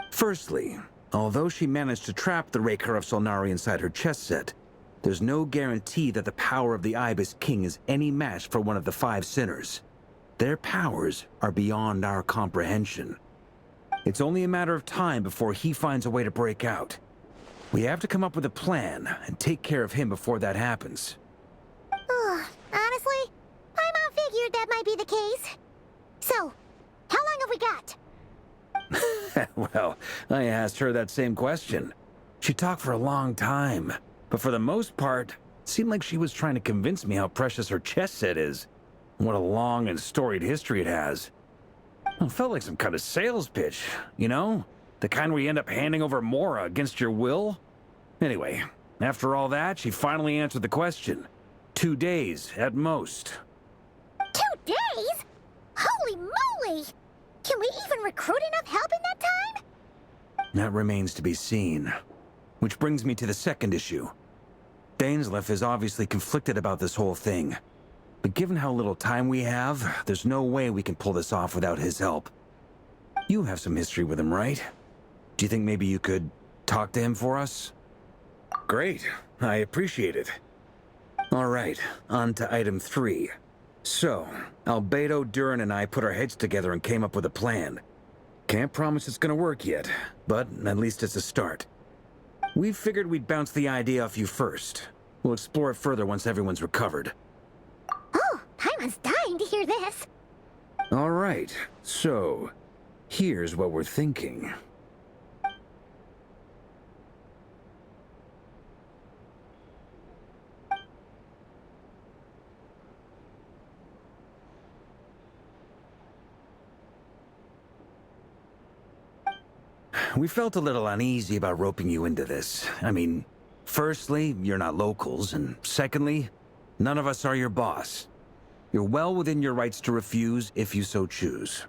Firstly, although she managed to trap the Raker of Solnari inside her chess set, there's no guarantee that the power of the Ibis King is any match for one of the 5 sinners. Their powers are beyond our comprehension. It's only a matter of time before he finds a way to break out. We have to come up with a plan and take care of him before that happens. Honestly, my mom figured that might be the case. So, how long have we got? Well, I asked her that same question. She talked for a long time, but for the most part, it seemed like she was trying to convince me how precious her chess set is. What a long and storied history it has. It felt like some kind of sales pitch, you know? The kind where you end up handing over Mora against your will? Anyway, after all that, she finally answered the question. 2 days, at most. 2 days? Holy moly! Can we even recruit enough help in that time? That remains to be seen. Which brings me to the second issue. Dainsleif is obviously conflicted about this whole thing. But given how little time we have, there's no way we can pull this off without his help. You have some history with him, right? Do you think maybe you could talk to him for us? Great. I appreciate it. All right, on to item 3. So, Albedo, Durin, and I put our heads together and came up with a plan. Can't promise it's gonna work yet, but at least it's a start. We figured we'd bounce the idea off you first. We'll explore it further once everyone's recovered. Oh, Paimon's dying to hear this. All right, so here's what we're thinking. We felt a little uneasy about roping you into this. I mean, firstly, you're not locals, and secondly, none of us are your boss. You're well within your rights to refuse if you so choose.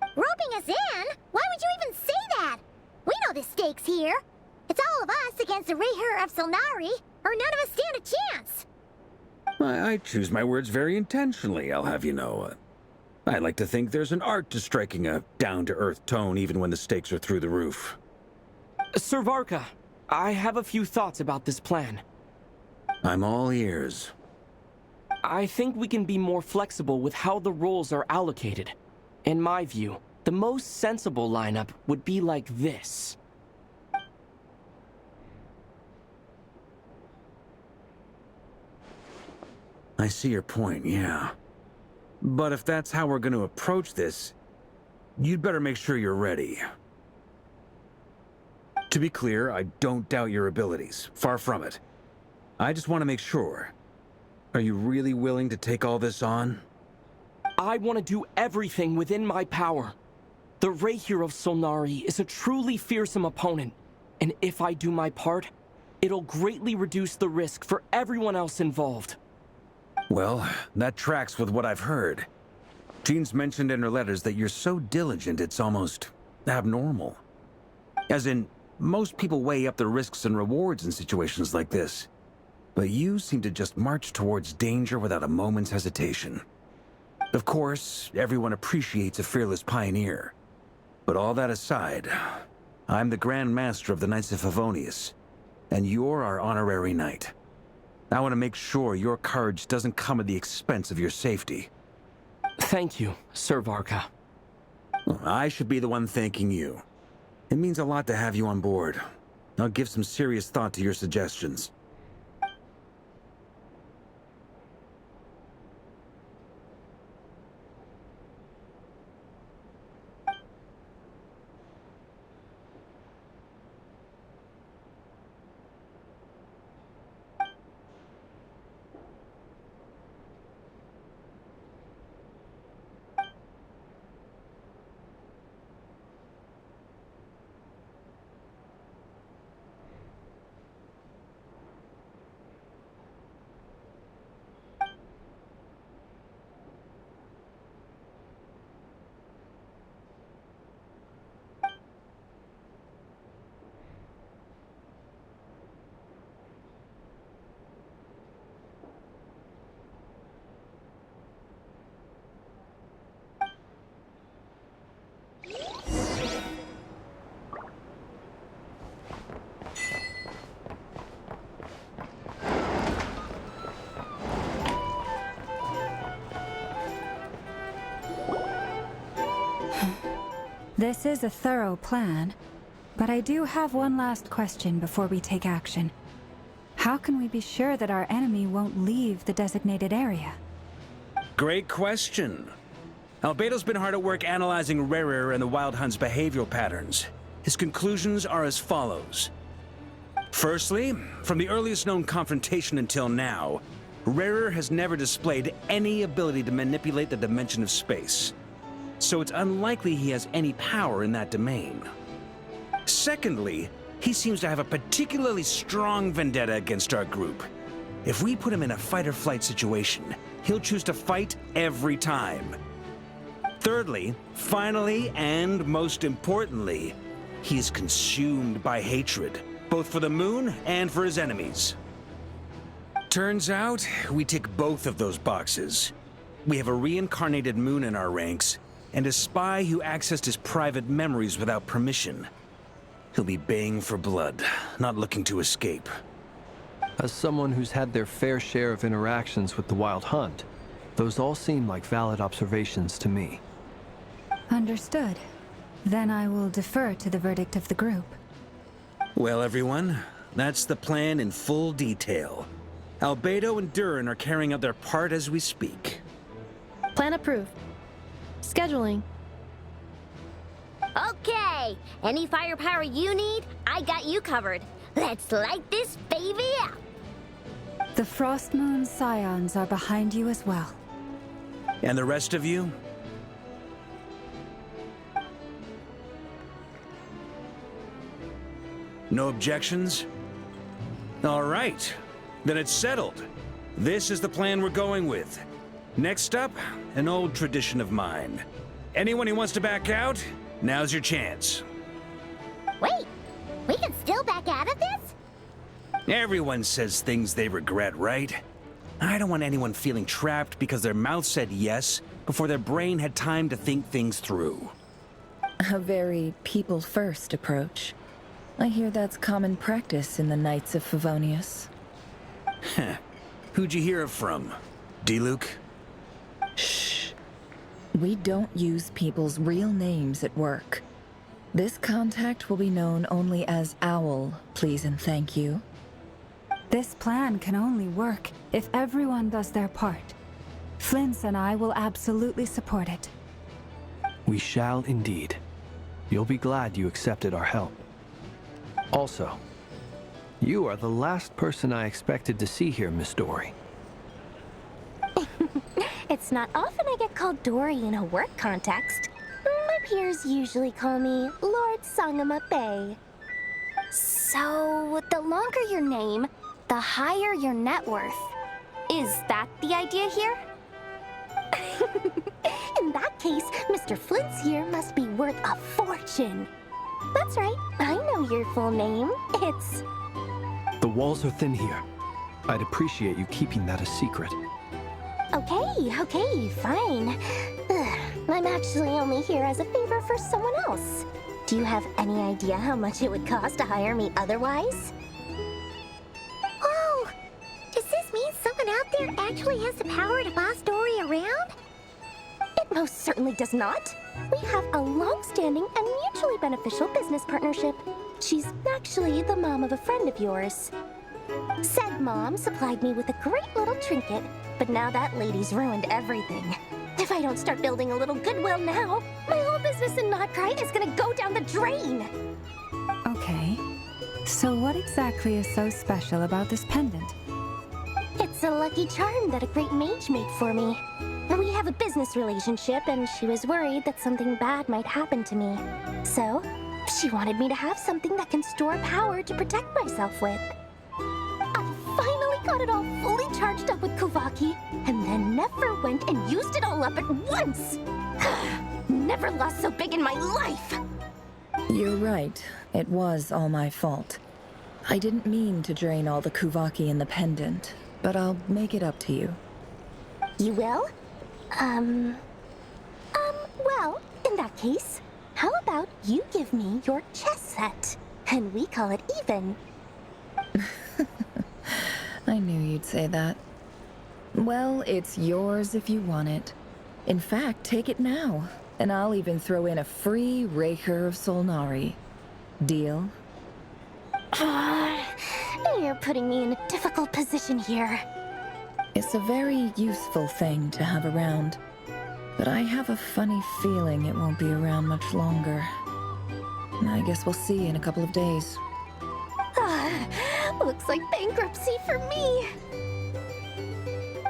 Roping us in? Why would you even say that? We know the stakes here. It's all of us against the Reher of Solnari, or none of us stand a chance. I choose my words very intentionally, I'll have you know. I like to think there's an art to striking a down-to-earth tone even when the stakes are through the roof. Sir Varka, I have a few thoughts about this plan. I'm all ears. I think we can be more flexible with how the roles are allocated. In my view, the most sensible lineup would be like this. I see your point, yeah. But if that's how we're going to approach this, you'd better make sure you're ready. To be clear, I don't doubt your abilities. Far from it. I just want to make sure. Are you really willing to take all this on? I want to do everything within my power. The Rahier of Solnari is a truly fearsome opponent, and if I do my part, it'll greatly reduce the risk for everyone else involved. Well, that tracks with what I've heard. Jean's mentioned in her letters that you're so diligent it's almost abnormal. As in, most people weigh up the risks and rewards in situations like this. But you seem to just march towards danger without a moment's hesitation. Of course, everyone appreciates a fearless pioneer. But all that aside, I'm the Grand Master of the Knights of Favonius, and you're our honorary knight. I want to make sure your courage doesn't come at the expense of your safety. Thank you, Sir Varka. I should be the one thanking you. It means a lot to have you on board. I'll give some serious thought to your suggestions. This is a thorough plan, but I do have one last question before we take action. How can we be sure that our enemy won't leave the designated area? Great question. Albedo's been hard at work analyzing Rarer and the Wild Hunt's behavioral patterns. His conclusions are as follows. Firstly, from the earliest known confrontation until now, Rarer has never displayed any ability to manipulate the dimension of space. So it's unlikely he has any power in that domain. Secondly, he seems to have a particularly strong vendetta against our group. If we put him in a fight-or-flight situation, he'll choose to fight every time. Thirdly, finally, and most importantly, he is consumed by hatred, both for the moon and for his enemies. Turns out, we tick both of those boxes. We have a reincarnated moon in our ranks, and a spy who accessed his private memories without permission. He'll be baying for blood, not looking to escape. As someone who's had their fair share of interactions with the Wild Hunt, those all seem like valid observations to me. Understood. Then I will defer to the verdict of the group. Well, everyone, that's the plan in full detail. Albedo and Durin are carrying out their part as we speak. Plan approved. Scheduling. Okay, any firepower you need, I got you covered. Let's light this baby up. The Frost Moon Scions are behind you as well. And the rest of you? No objections? All right, then it's settled. This is the plan we're going with. Next up, an old tradition of mine. Anyone who wants to back out, now's your chance. Wait, we can still back out of this? Everyone says things they regret, right? I don't want anyone feeling trapped because their mouth said yes before their brain had time to think things through. A very people-first approach. I hear that's common practice in the Knights of Favonius. Who'd you hear it from? D-Luke? Shh. We don't use people's real names at work. This contact will be known only as Owl, please and thank you. This plan can only work if everyone does their part. Flint's and I will absolutely support it. We shall indeed. You'll be glad you accepted our help. Also, you are the last person I expected to see here, Miss Dory. It's not often I get called Dory in a work context. My peers usually call me Lord Sangama Bay. So, the longer your name, the higher your net worth. Is that the idea here? In that case, Mr. Flint's here must be worth a fortune. That's right, I know your full name. It's... The walls are thin here. I'd appreciate you keeping that a secret. Okay, fine. Ugh, I'm actually only here as a favor for someone else. Do you have any idea how much it would cost to hire me otherwise? Oh! Does this mean someone out there actually has the power to boss Dory around? It most certainly does not. We have a long-standing and mutually beneficial business partnership. She's actually the mom of a friend of yours. Said mom supplied me with a great little trinket, but now that lady's ruined everything. If I don't start building a little goodwill now, my whole business in Nod-krai is gonna go down the drain! Okay. So what exactly is so special about this pendant? It's a lucky charm that a great mage made for me. We have a business relationship, and she was worried that something bad might happen to me. So, she wanted me to have something that can store power to protect myself with. I finally got it all fully charged up with Kuvaki, and then never went and used it all up at once! Never lost so big in my life! You're right. It was all my fault. I didn't mean to drain all the Kuvaki in the pendant, but I'll make it up to you. You will? Well, in that case, how about you give me your chess set, and we call it even? I knew you'd say that. Well, it's yours if you want it. In fact, take it now, and I'll even throw in a free Raker of Solnari. Deal? You're putting me in a difficult position here. It's a very useful thing to have around, but I have a funny feeling it won't be around much longer. I guess we'll see in a couple of days. Looks like bankruptcy for me.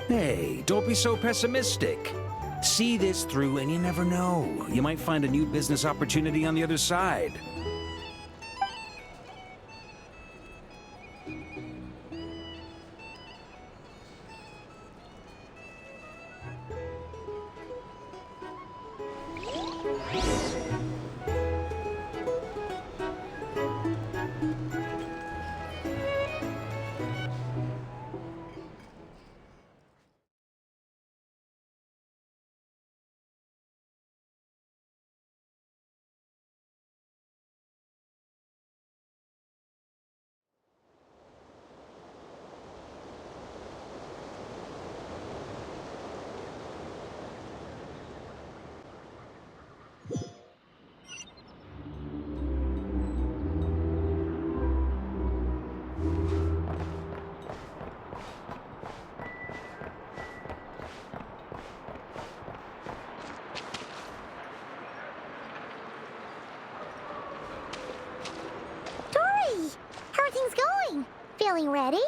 Hey, don't be so pessimistic. See this through and you never know. You might find a new business opportunity on the other side. Feeling ready?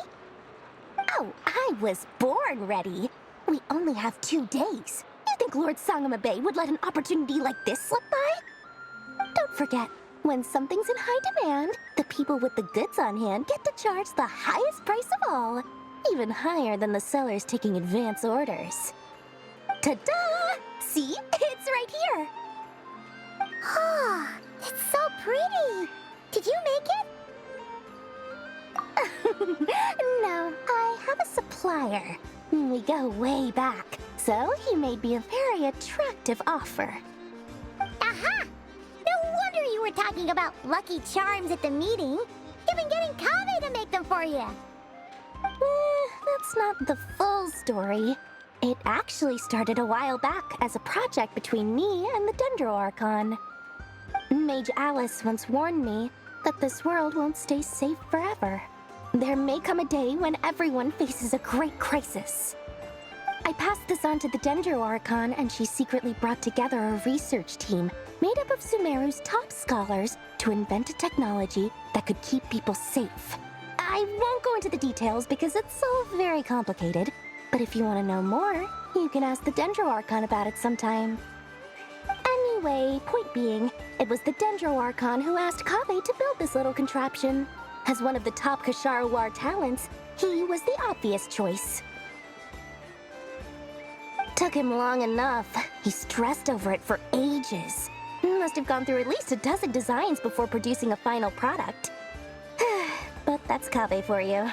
Oh, I was born ready. We only have 2 days. You think Lord Sangama Bay would let an opportunity like this slip by? Don't forget, when something's in high demand, the people with the goods on hand get to charge the highest price of all, even higher than the sellers taking advance orders. Ta-da! See? It's right here! Oh, it's so pretty! Did you make it? No, I have a supplier. We go way back, so he made me a very attractive offer. Aha! No wonder you were talking about lucky charms at the meeting. You've been getting Kame to make them for you. That's not the full story. It actually started a while back as a project between me and the Dendro Archon. Mage Alice once warned me that this world won't stay safe forever. There may come a day when everyone faces a great crisis. I passed this on to the Dendro Archon, and she secretly brought together a research team made up of Sumeru's top scholars to invent a technology that could keep people safe. I won't go into the details because it's all very complicated, but if you want to know more, you can ask the Dendro Archon about it sometime. And Anyway, point being, it was the Dendro Archon who asked Kaveh to build this little contraption. As one of the top Kasharu War talents, he was the obvious choice. Took him long enough. He stressed over it for ages. Must have gone through at least a dozen designs before producing a final product. But that's Kaveh for you.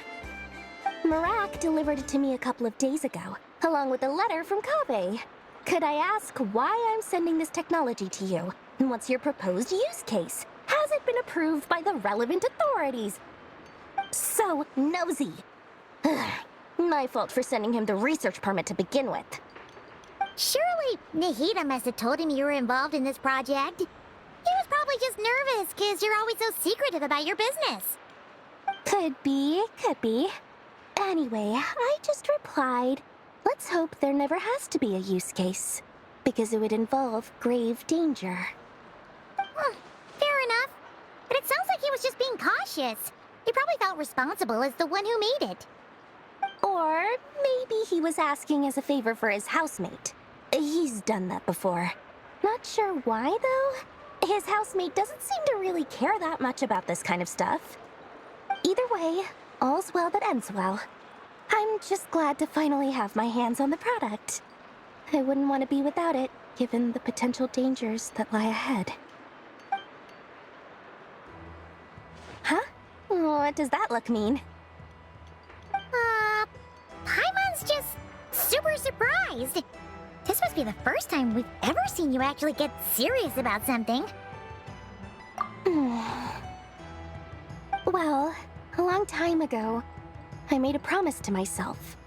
Marak delivered it to me a couple of days ago, along with a letter from Kaveh. Could I ask why I'm sending this technology to you? And what's your proposed use case? Has it been approved by the relevant authorities? So nosy. My fault for sending him the research permit to begin with. Surely Nahida must have told him you were involved in this project. He was probably just nervous because you're always so secretive about your business. Could be, could be. Anyway, I just replied, let's hope there never has to be a use case, because it would involve grave danger. Fair enough. But it sounds like he was just being cautious. He probably felt responsible as the one who made it. Or maybe he was asking as a favor for his housemate. He's done that before. Not sure why, though. His housemate doesn't seem to really care that much about this kind of stuff. Either way, all's well that ends well. I'm just glad to finally have my hands on the product. I wouldn't want to be without it, given the potential dangers that lie ahead. Huh? What does that look mean? Paimon's just super surprised. This must be the first time we've ever seen you actually get serious about something. Well, a long time ago, I made a promise to myself.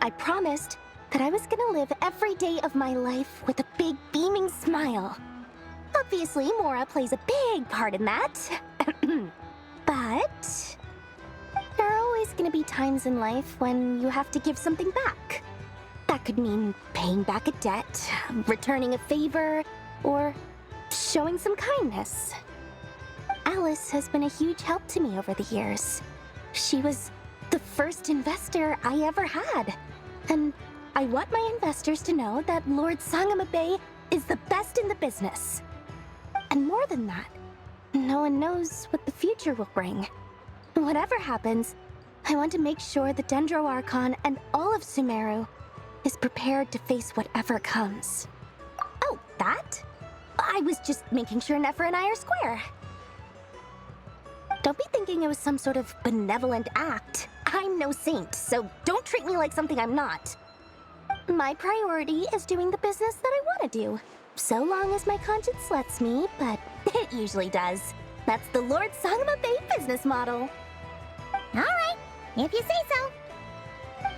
I promised that I was gonna live every day of my life with a big beaming smile. Obviously, Mora plays a big part in that. But there are always gonna be times in life when you have to give something back. That could mean paying back a debt, returning a favor, or showing some kindness. Alice has been a huge help to me over the years. She was the first investor I ever had. And I want my investors to know that Lord Sangamabe is the best in the business. And more than that, no one knows what the future will bring. Whatever happens, I want to make sure the Dendro Archon and all of Sumeru is prepared to face whatever comes. Oh, that? I was just making sure Nefer and I are square. Don't be thinking it was some sort of benevolent act. I'm no saint, so don't treat me like something I'm not. My priority is doing the business that I want to do, so long as my conscience lets me, but it usually does. That's the Lord Sangamabe business model. All right, if you say so.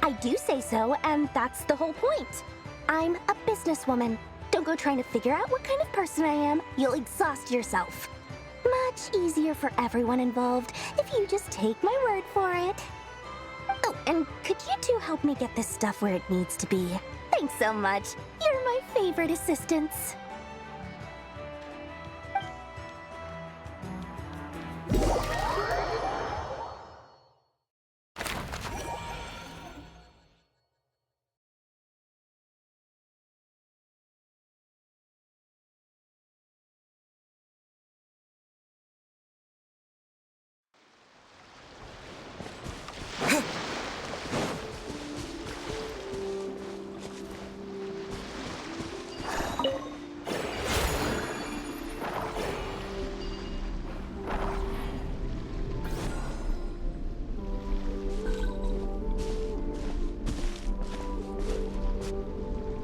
I do say so, and that's the whole point. I'm a businesswoman. Don't go trying to figure out what kind of person I am. You'll exhaust yourself. Much easier for everyone involved if you just take my word for it. Oh, and could you two help me get this stuff where it needs to be? Thanks so much. You're my favorite assistants.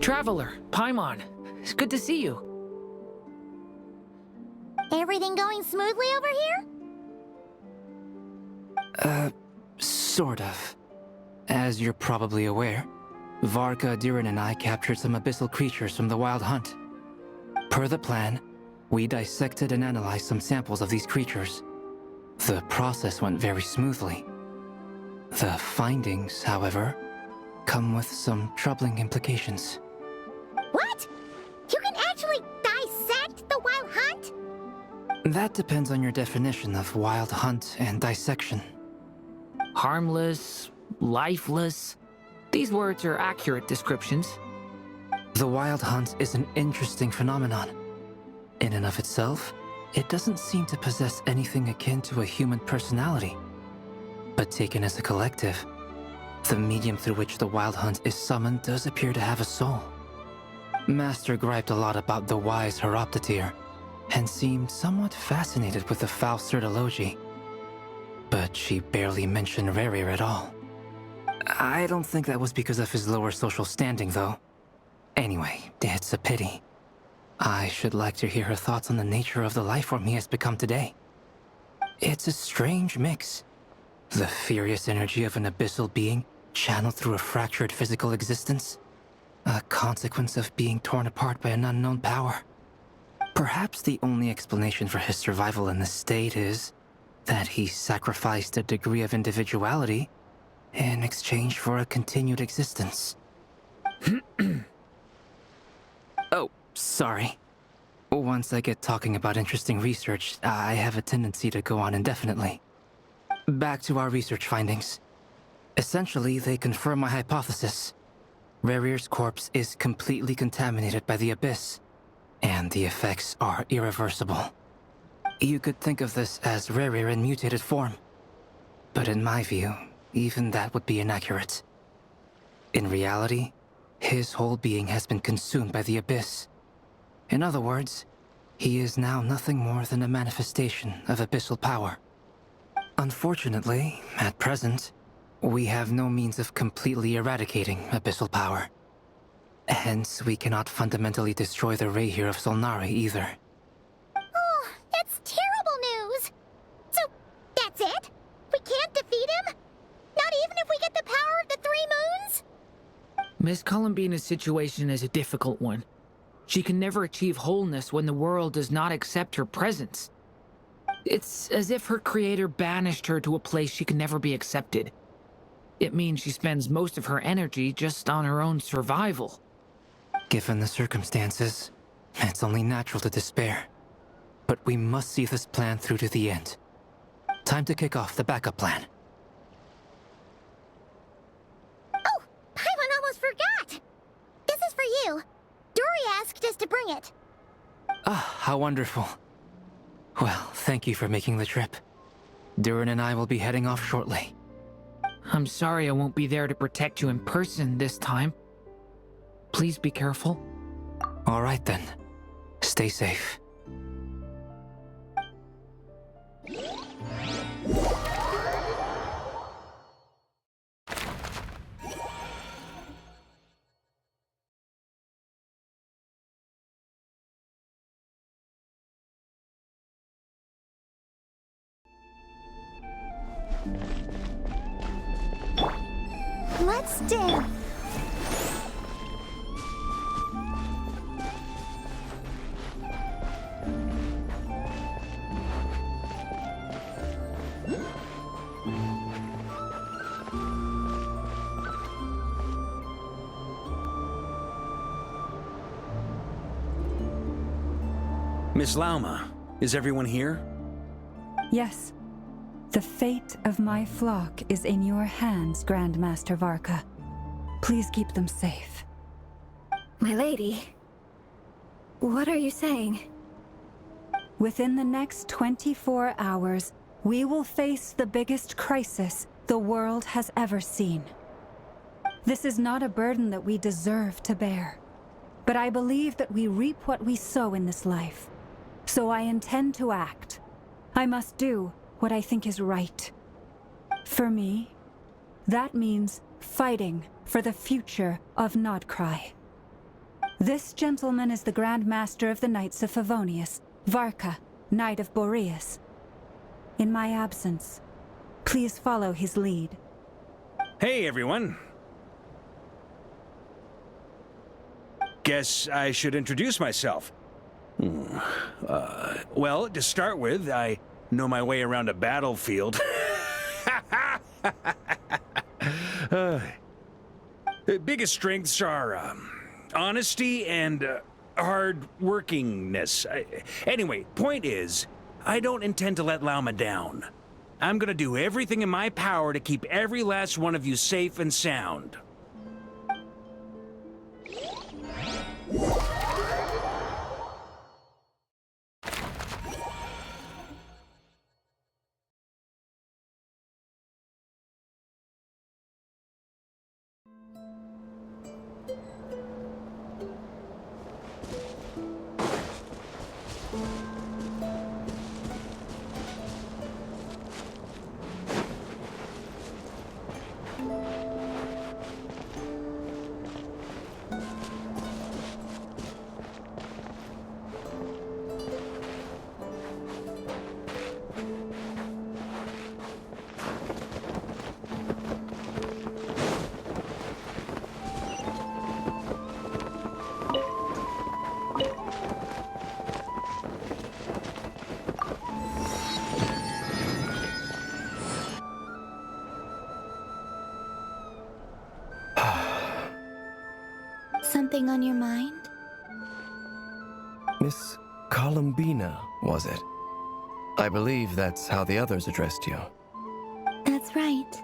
Traveler, Paimon, it's good to see you. Everything going smoothly over here? Sort of. As you're probably aware, Varka, Diren, and I captured some abyssal creatures from the Wild Hunt. Per the plan, we dissected and analyzed some samples of these creatures. The process went very smoothly. The findings, however, come with some troubling implications. What? You can actually dissect the Wild Hunt? That depends on your definition of Wild Hunt and dissection. Harmless, lifeless. These words are accurate descriptions. The Wild Hunt is an interesting phenomenon. In and of itself, it doesn't seem to possess anything akin to a human personality. But taken as a collective, the medium through which the Wild Hunt is summoned does appear to have a soul. Master griped a lot about the wise Horoptetyr, and seemed somewhat fascinated with the foul Certology. But she barely mentioned Rerir at all. I don't think that was because of his lower social standing, though. Anyway, it's a pity. I should like to hear her thoughts on the nature of the lifeform he has become today. It's a strange mix. The furious energy of an abyssal being channeled through a fractured physical existence. A consequence of being torn apart by an unknown power. Perhaps the only explanation for his survival in this state is that he sacrificed a degree of individuality in exchange for a continued existence. Oh, sorry. Once I get talking about interesting research, I have a tendency to go on indefinitely. Back to our research findings. Essentially, they confirm my hypothesis. Rerir's corpse is completely contaminated by the Abyss, and the effects are irreversible. You could think of this as Rerir in mutated form. But in my view, even that would be inaccurate. In reality, his whole being has been consumed by the Abyss. In other words, he is now nothing more than a manifestation of abyssal power. Unfortunately, at present, we have no means of completely eradicating abyssal power. Hence, we cannot fundamentally destroy the Rerir of Solnari either. Oh, that's terrible news! So, that's it? We can't defeat him? Not even if we get the power of the Three Moons? Miss Columbina's situation is a difficult one. She can never achieve wholeness when the world does not accept her presence. It's as if her creator banished her to a place she can never be accepted. It means she spends most of her energy just on her own survival. Given the circumstances, it's only natural to despair. But we must see this plan through to the end. Time to kick off the backup plan. Oh, Paimon almost forgot! This is for you. Dory asked us to bring it. Ah, how wonderful. Well, thank you for making the trip. Durin and I will be heading off shortly. I'm sorry I won't be there to protect you in person this time. Please be careful. All right then. Stay safe. Let's dance. Miss Lauma, is everyone here? Yes. The fate of my flock is in your hands, Grandmaster Varka. Please keep them safe. My lady, what are you saying? Within the next 24 hours, we will face the biggest crisis the world has ever seen. This is not a burden that we deserve to bear, but I believe that we reap what we sow in this life. So I intend to act. I must do what I think is right. For me, that means fighting for the future of Nod-krai. This gentleman is the Grand Master of the Knights of Favonius, Varka, Knight of Boreas. In my absence, please follow his lead. Hey, everyone. Guess I should introduce myself. Well, to start with, I know my way around a battlefield. The biggest strengths are honesty and hard-workingness. Anyway, point is, I don't intend to let Lauma down. I'm gonna do everything in my power to keep every last one of you safe and sound. on your mind? Miss Columbina, was it? I believe that's how the others addressed you. That's right.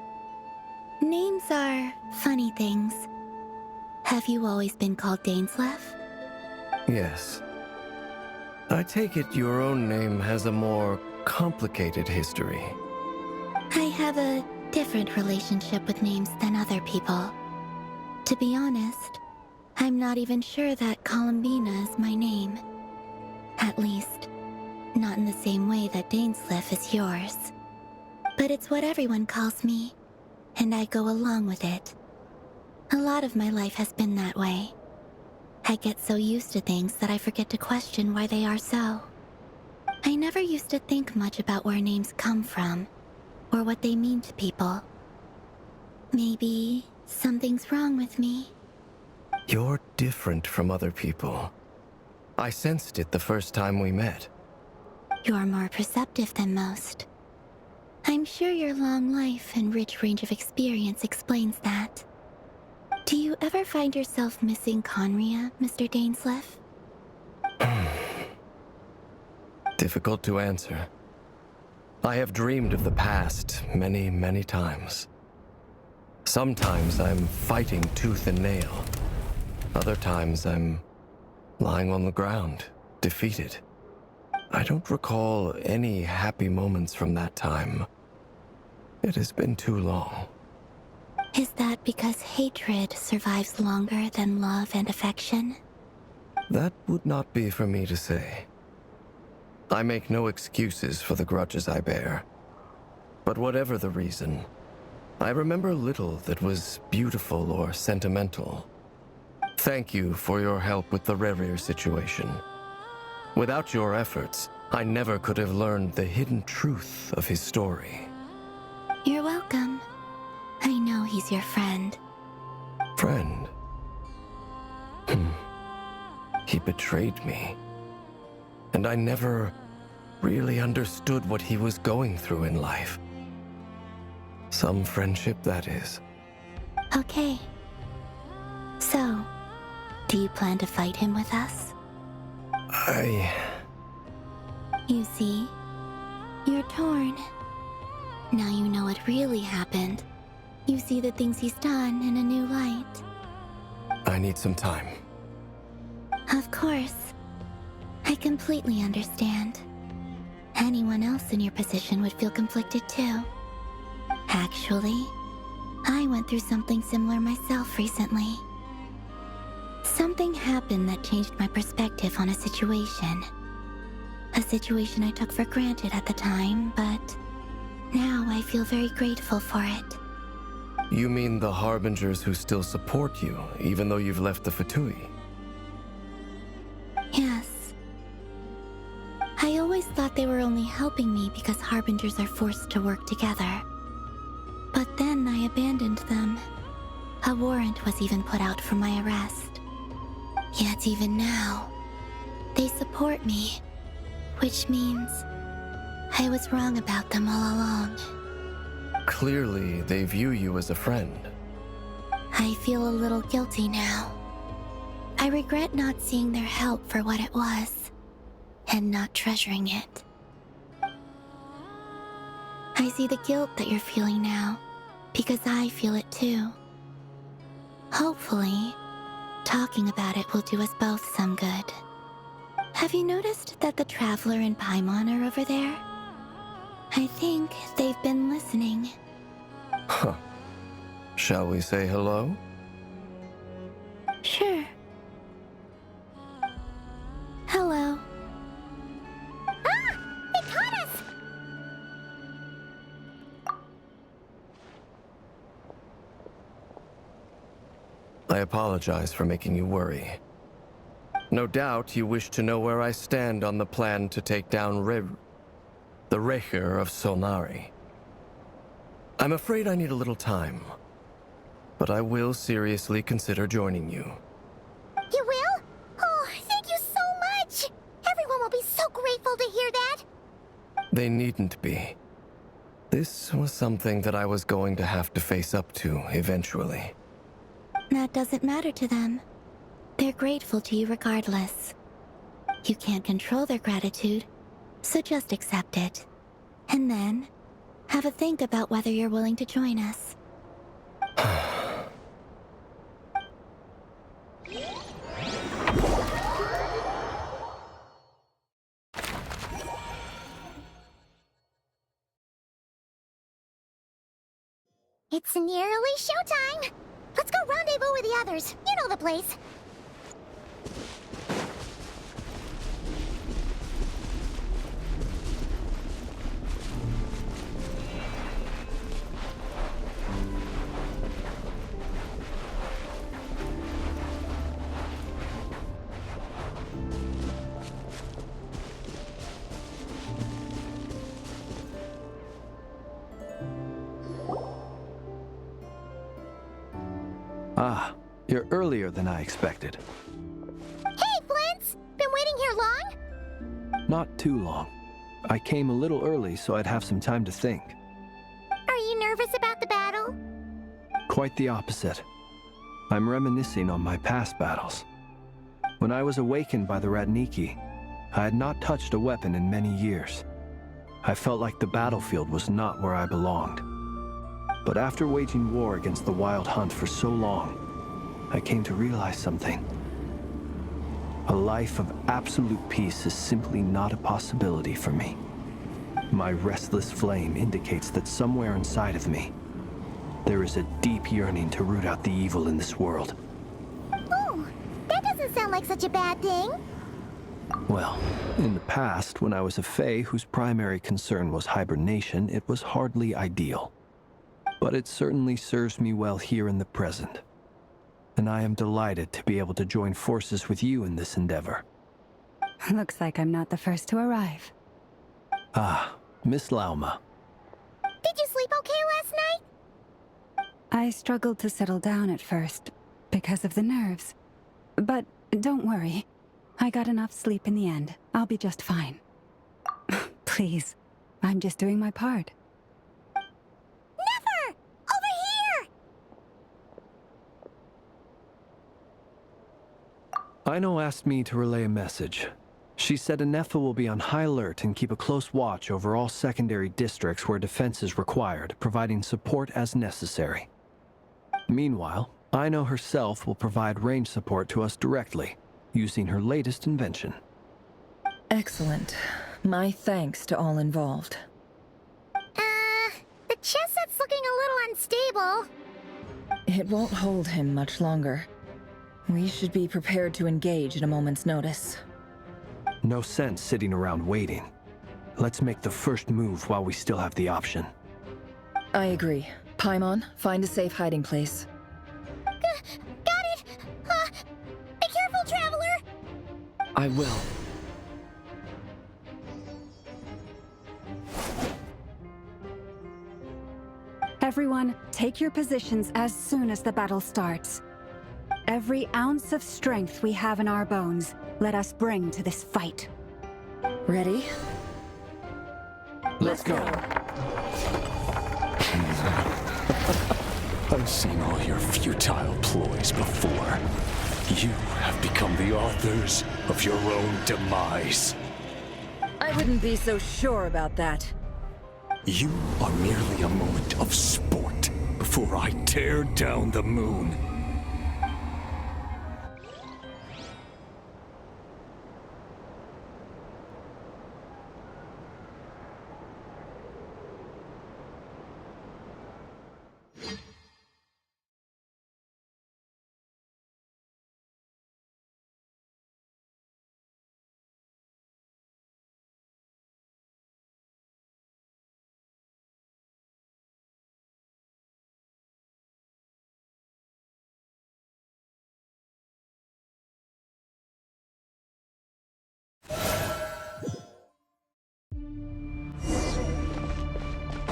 Names are funny things. Have you always been called Dainsleif? Yes. I take it your own name has a more complicated history. I have a different relationship with names than other people. To be honest, I'm not even sure that Columbina is my name. At least, not in the same way that Dainsleif is yours. But it's what everyone calls me, and I go along with it. A lot of my life has been that way. I get so used to things that I forget to question why they are so. I never used to think much about where names come from, or what they mean to people. Maybe something's wrong with me. You're different from other people. I sensed it the first time we met. You're more perceptive than most. I'm sure your long life and rich range of experience explains that. Do you ever find yourself missing Conria, Mr. Dainsleif? Difficult to answer. I have dreamed of the past many, many times. Sometimes I'm fighting tooth and nail. Other times I'm lying on the ground, defeated. I don't recall any happy moments from that time. It has been too long. Is that because hatred survives longer than love and affection? That would not be for me to say. I make no excuses for the grudges I bear. But whatever the reason, I remember little that was beautiful or sentimental. Thank you for your help with the Rerir situation. Without your efforts, I never could have learned the hidden truth of his story. You're welcome. I know he's your friend. Friend? He betrayed me. And I never really understood what he was going through in life. Some friendship, that is. Okay. So, do you plan to fight him with us? You see, you're torn. Now you know what really happened. You see the things he's done in a new light. I need some time. Of course. I completely understand. Anyone else in your position would feel conflicted too. Actually, I went through something similar myself recently. Something happened that changed my perspective on a situation. A situation I took for granted at the time, but now I feel very grateful for it. You mean the Harbingers who still support you, even though you've left the Fatui? Yes. I always thought they were only helping me because Harbingers are forced to work together. But then I abandoned them. A warrant was even put out for my arrest. Yet even now, they support me, which means I was wrong about them all along. Clearly, they view you as a friend. I feel a little guilty now. I regret not seeing their help for what it was, and not treasuring it. I see the guilt that you're feeling now, because I feel it too. Hopefully, talking about it will do us both some good. Have you noticed that the Traveler and Paimon are over there? I think they've been listening. Huh. Shall we say hello? Sure. Hello. Ah! It caught us! I apologize for making you worry. No doubt you wish to know where I stand on the plan to take down the Rerir of Solnari. I'm afraid I need a little time, but I will seriously consider joining you. You will? Oh, thank you so much! Everyone will be so grateful to hear that! They needn't be. This was something that I was going to have to face up to eventually. That doesn't matter to them. They're grateful to you regardless. You can't control their gratitude, so just accept it. And then, have a think about whether you're willing to join us. It's nearly showtime! Let's go rendezvous with the others. You know the place. Ah, you're earlier than I expected. Hey, Flint's! Been waiting here long? Not too long. I came a little early so I'd have some time to think. Are you nervous about the battle? Quite the opposite. I'm reminiscing on my past battles. When I was awakened by the Radniki, I had not touched a weapon in many years. I felt like the battlefield was not where I belonged. But after waging war against the Wild Hunt for so long, I came to realize something. A life of absolute peace is simply not a possibility for me. My restless flame indicates that somewhere inside of me, there is a deep yearning to root out the evil in this world. Ooh, that doesn't sound like such a bad thing. Well, in the past, when I was a Fae whose primary concern was hibernation, it was hardly ideal. But it certainly serves me well here in the present. And I am delighted to be able to join forces with you in this endeavor. Looks like I'm not the first to arrive. Ah, Miss Lauma. Did you sleep okay last night? I struggled to settle down at first, because of the nerves. But don't worry. I got enough sleep in the end. I'll be just fine. Please, I'm just doing my part. Never! Over here! Aino asked me to relay a message. She said Anefa will be on high alert and keep a close watch over all secondary districts where defense is required, providing support as necessary. Meanwhile, Aino herself will provide range support to us directly, using her latest invention. Excellent. My thanks to all involved. The chest set's looking a little unstable. It won't hold him much longer. We should be prepared to engage at a moment's notice. No sense sitting around waiting. Let's make the first move while we still have the option. I agree. Paimon, find a safe hiding place. Got it! Be careful, Traveler! I will. Everyone, take your positions as soon as the battle starts. Every ounce of strength we have in our bones, let us bring to this fight. Ready? Let's go. I've seen all your futile ploys before. You have become the authors of your own demise. I wouldn't be so sure about that. You are merely a moment of sport before I tear down the moon.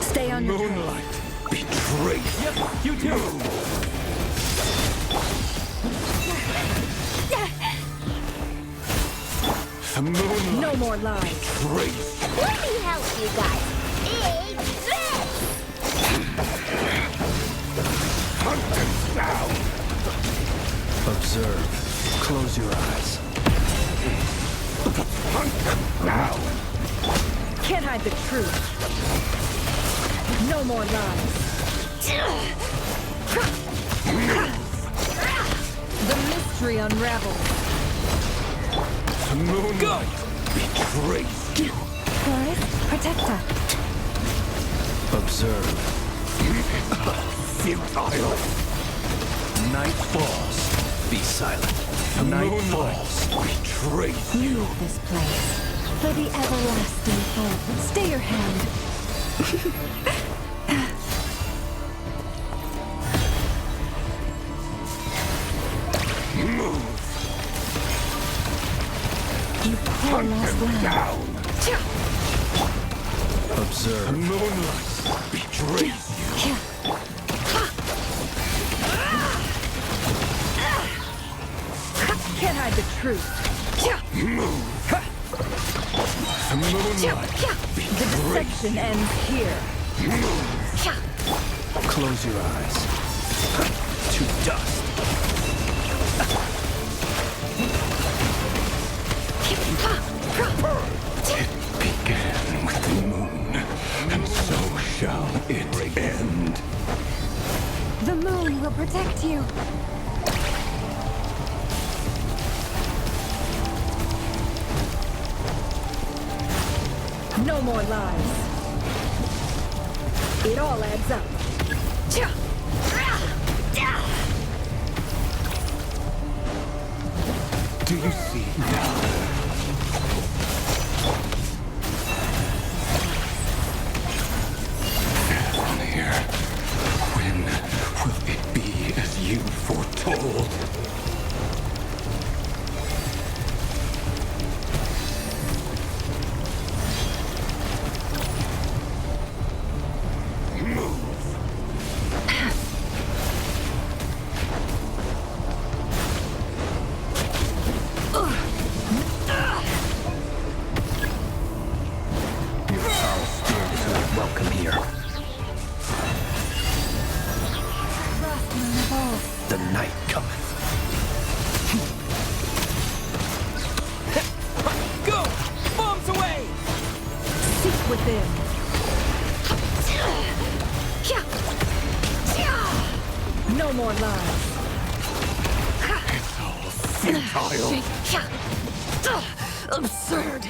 Stay on your toes. Moonlight betrayed. Yep, you too. The moonlight No more lies. betrayed. Let me help you guys. Big this! Hunt them down. Observe. Close your eyes. Now! Can't hide the truth. No more lies. The mystery unravels. The moonlight betrays you. Forest, protect us. Observe. Futile. Night falls. Be silent. Night falls. Betrays you. Leave this place. For the everlasting hope. Stay your hand. Move. You poor lost lamb. Down. Observe. The moonlight betrays you. Can't hide the truth. Move. The moonlight The betrays deception ends here. Close your eyes. To dust. It began with the moon, and so shall it end. The moon will protect you. No more lies. It all adds up. Do you see now? Down here. When will it be as you foretold? Welcome here. The night cometh. Go! Bombs away! Seek within. No more lies. It's all futile. Absurd.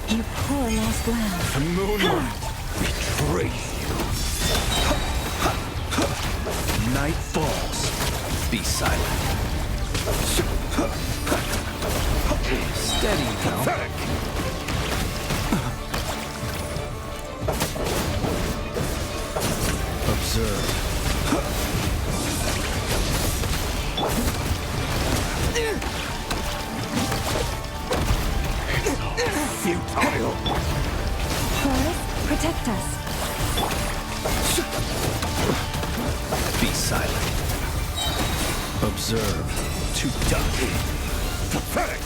You poor lost lamb. The moonlight betrays you. Night falls. Be silent. Steady now. Observe. Futile. Forest, protect us. Be silent. Observe. To die. Pathetic.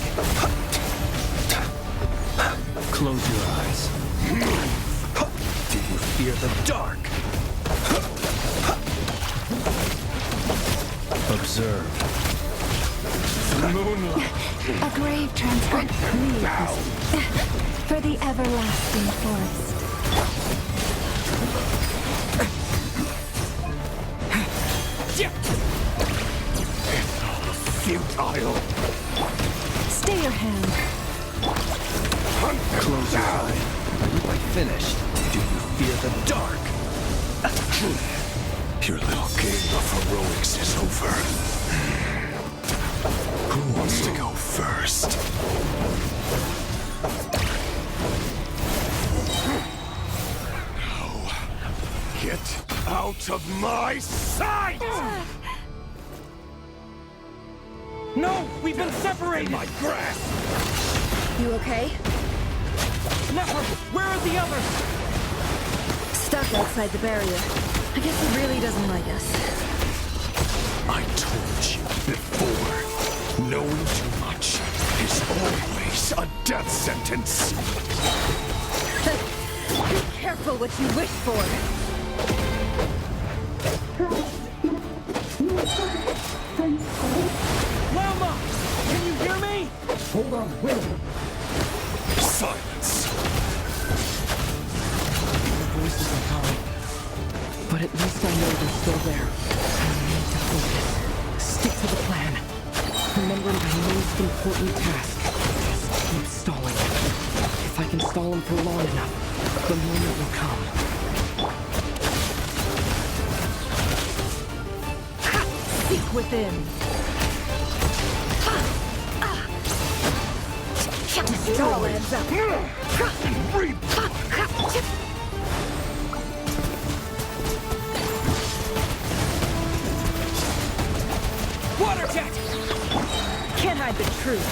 Close your eyes. Do you fear the dark? Observe. The moonlight. A grave transgression. For the everlasting forest. It's all futile. Stay your hand. Close your eye. Are you quite finished? Do you fear the dark? Your little game of heroics is over. Who wants to go first? Now, get out of my sight! No! We've been separated! My grasp! You okay? Never! Where are the others? Stuck outside the barrier. I guess he really doesn't like us. I told you before. Knowing too much is always a death sentence. Be careful what you wish for. Lama! Can you hear me? Hold on, wait. Silence. The voices are calling. But at least I know they're still there. I need to focus. Stick to the plan. Remember my most important task. Just keep stalling. If I can stall him for long enough, the moment will come. Seek within. It all ends up. Water jet! Can't hide the truth.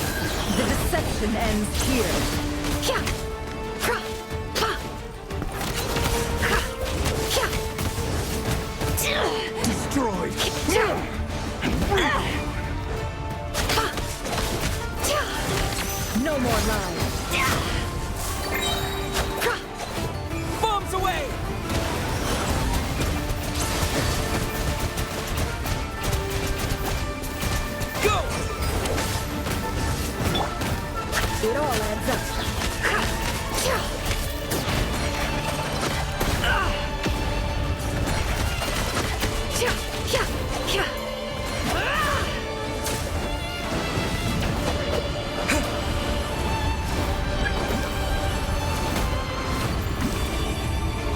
The deception ends here. Destroyed. No more lies. Bombs away! Go! It all adds up.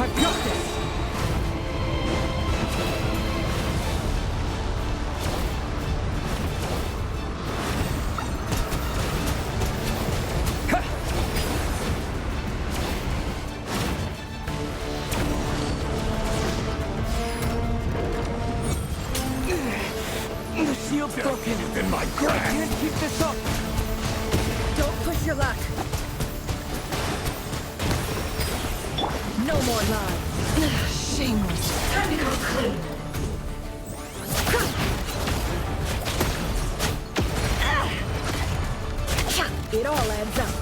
I've got this! The shield's broken. In my I grasp. can't keep this up. Don't push your luck. No more lies. Shameless. Time to go clean. It all adds up.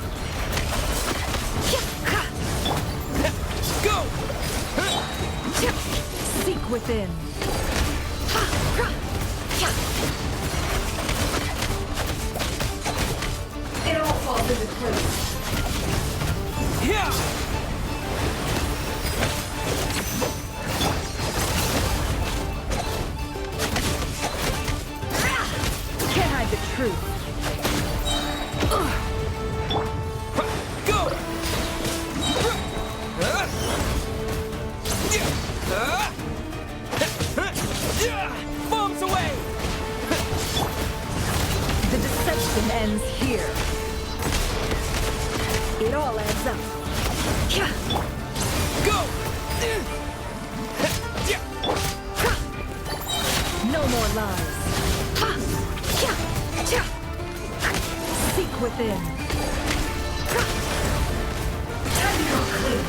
Go! Seek within. It all falls into place. Yeah! Can't hide the truth. Go! Bombs away! The deception ends here. It all adds up. Go! No more lies. Seek within. Time to go clean.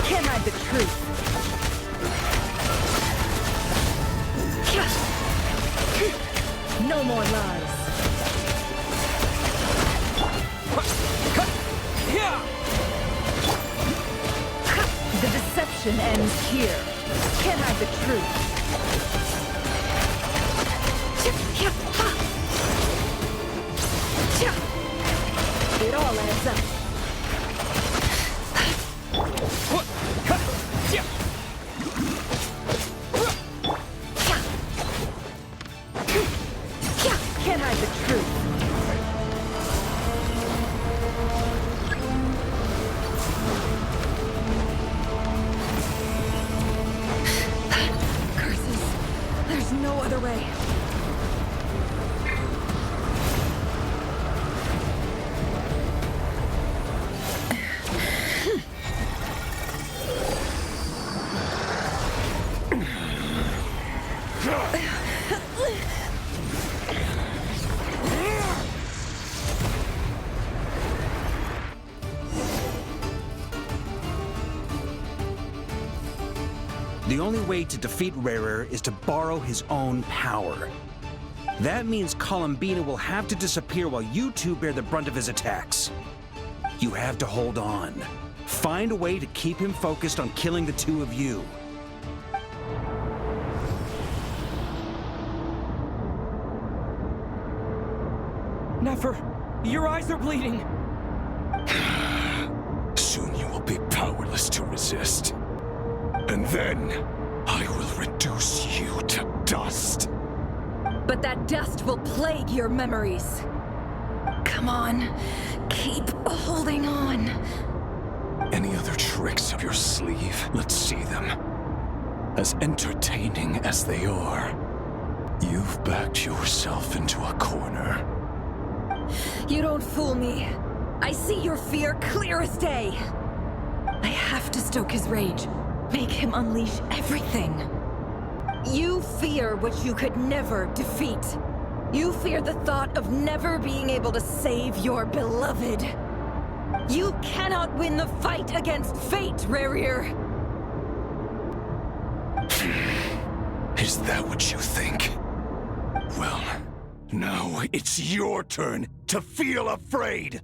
Can't hide the truth. No more lies. The deception ends here. Can't hide the truth. It all adds up. Can't hide the truth. Curses. There's no other way. The only way to defeat Rarer is to borrow his own power. That means Columbina will have to disappear while you two bear the brunt of his attacks. You have to hold on. Find a way to keep him focused on killing the two of you. Nefer, your eyes are bleeding. Soon you will be powerless to resist. And then, I will reduce you to dust. But that dust will plague your memories. Come on, keep holding on. Any other tricks up your sleeve? Let's see them. As entertaining as they are, you've backed yourself into a corner. You don't fool me. I see your fear clear as day. I have to stoke his rage. Make him unleash everything. You fear what you could never defeat. You fear the thought of never being able to save your beloved. You cannot win the fight against fate, Rerir. Is that what you think? Well, now it's your turn to feel afraid!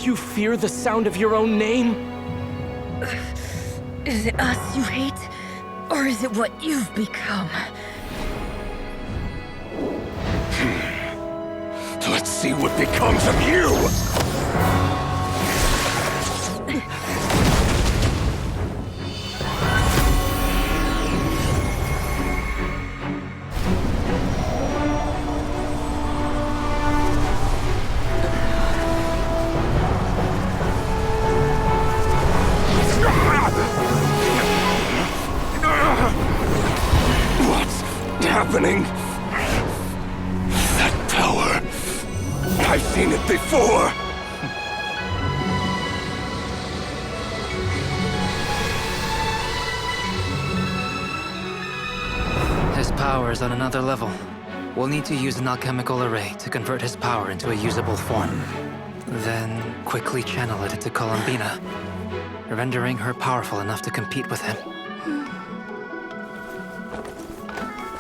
You fear the sound of your own name? Is it us you hate? Or is it what you've become? Let's see what becomes of you! Happening? That power. I've seen it before. His power is on another level. We'll need to use an alchemical array to convert his power into a usable form. Then quickly channel it into Columbina, rendering her powerful enough to compete with him.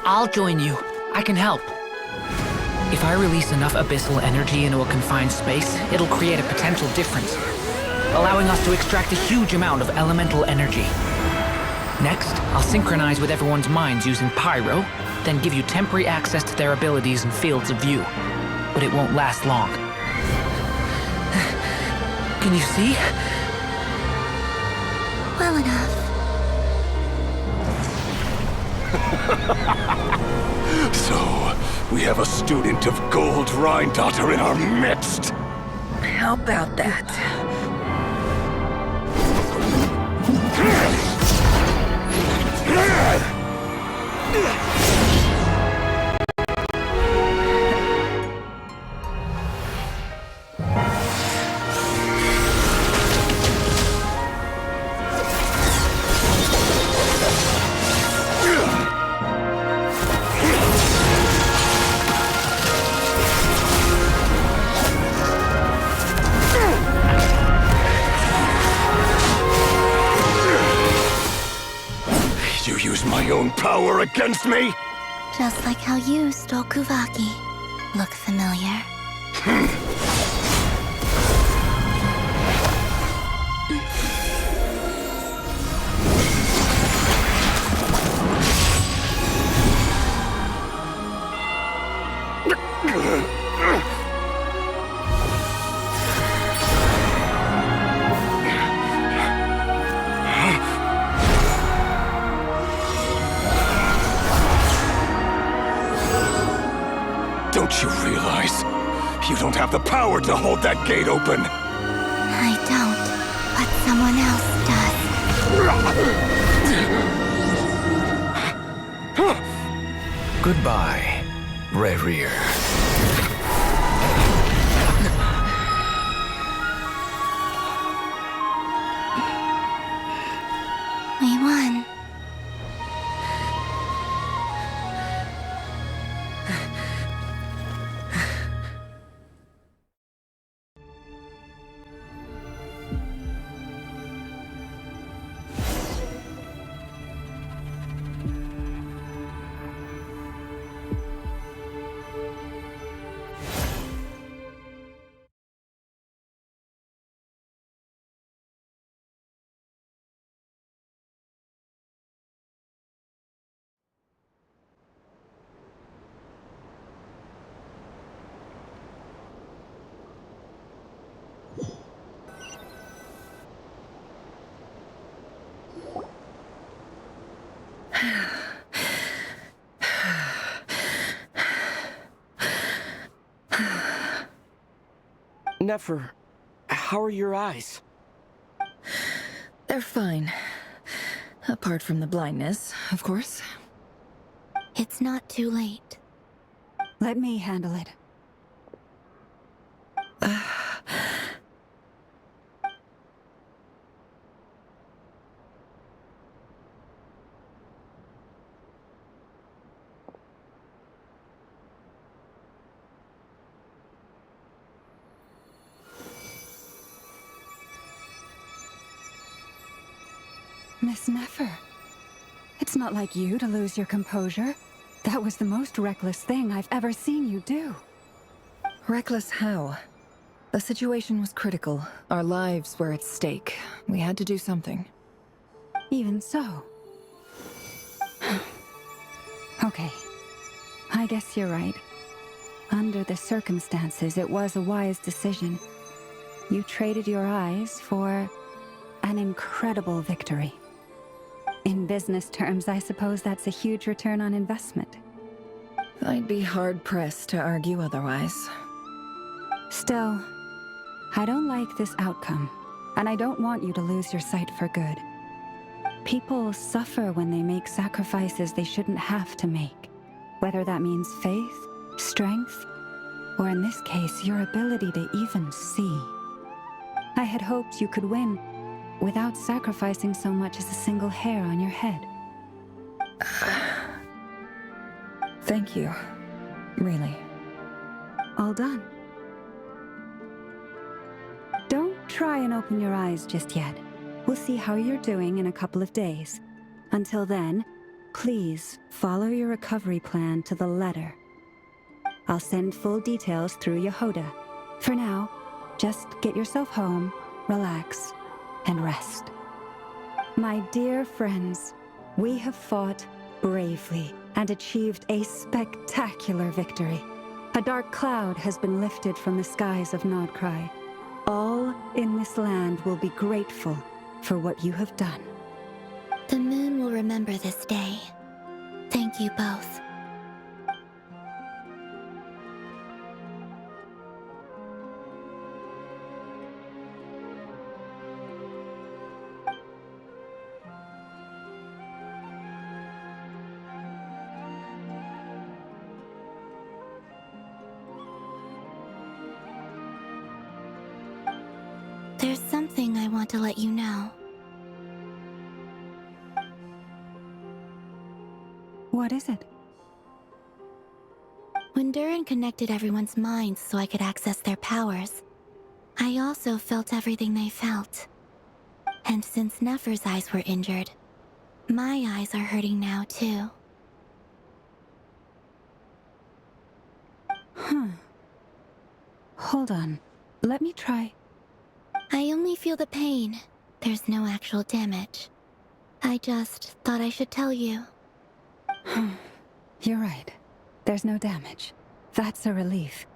I'll join you. I can help. If I release enough abyssal energy into a confined space, it'll create a potential difference, allowing us to extract a huge amount of elemental energy. Next, I'll synchronize with everyone's minds using Pyro, then give you temporary access to their abilities and fields of view. But it won't last long. Can you see? Well enough. So, we have a student of Gold Rhine-Daughter in our midst. How about that? Power against me? Just like how you stole Kuvaki. Look familiar? Don't you realize? You don't have the power to hold that gate open! I don't, but someone else does. Goodbye, Rerir. We won. Nefer, how are your eyes? They're fine. Apart from the blindness, of course. It's not too late. Let me handle it. Miss Nefer, it's not like you to lose your composure. That was the most reckless thing I've ever seen you do. Reckless how? The situation was critical. Our lives were at stake. We had to do something. Even so. Okay. I guess you're right. Under the circumstances, it was a wise decision. You traded your eyes for an incredible victory. In business terms, I suppose that's a huge return on investment. I'd be hard-pressed to argue otherwise. Still, I don't like this outcome, and I don't want you to lose your sight for good. People suffer when they make sacrifices they shouldn't have to make, whether that means faith, strength, or in this case, your ability to even see. I had hoped you could win without sacrificing so much as a single hair on your head. Thank you. Really. All done. Don't try and open your eyes just yet. We'll see how you're doing in a couple of days. Until then, please follow your recovery plan to the letter. I'll send full details through Yehoda. For now, just get yourself home, relax, and rest. My dear friends, we have fought bravely and achieved a spectacular victory. A dark cloud has been lifted from the skies of Nod-krai. All in this land will be grateful for what you have done. The moon will remember this day. Thank you both. There's something I want to let you know. What is it? When Durin connected everyone's minds so I could access their powers, I also felt everything they felt. And since Nefer's eyes were injured, my eyes are hurting now too. Hold on. Let me try. I only feel the pain. There's no actual damage. I just thought I should tell you. You're right. There's no damage. That's a relief.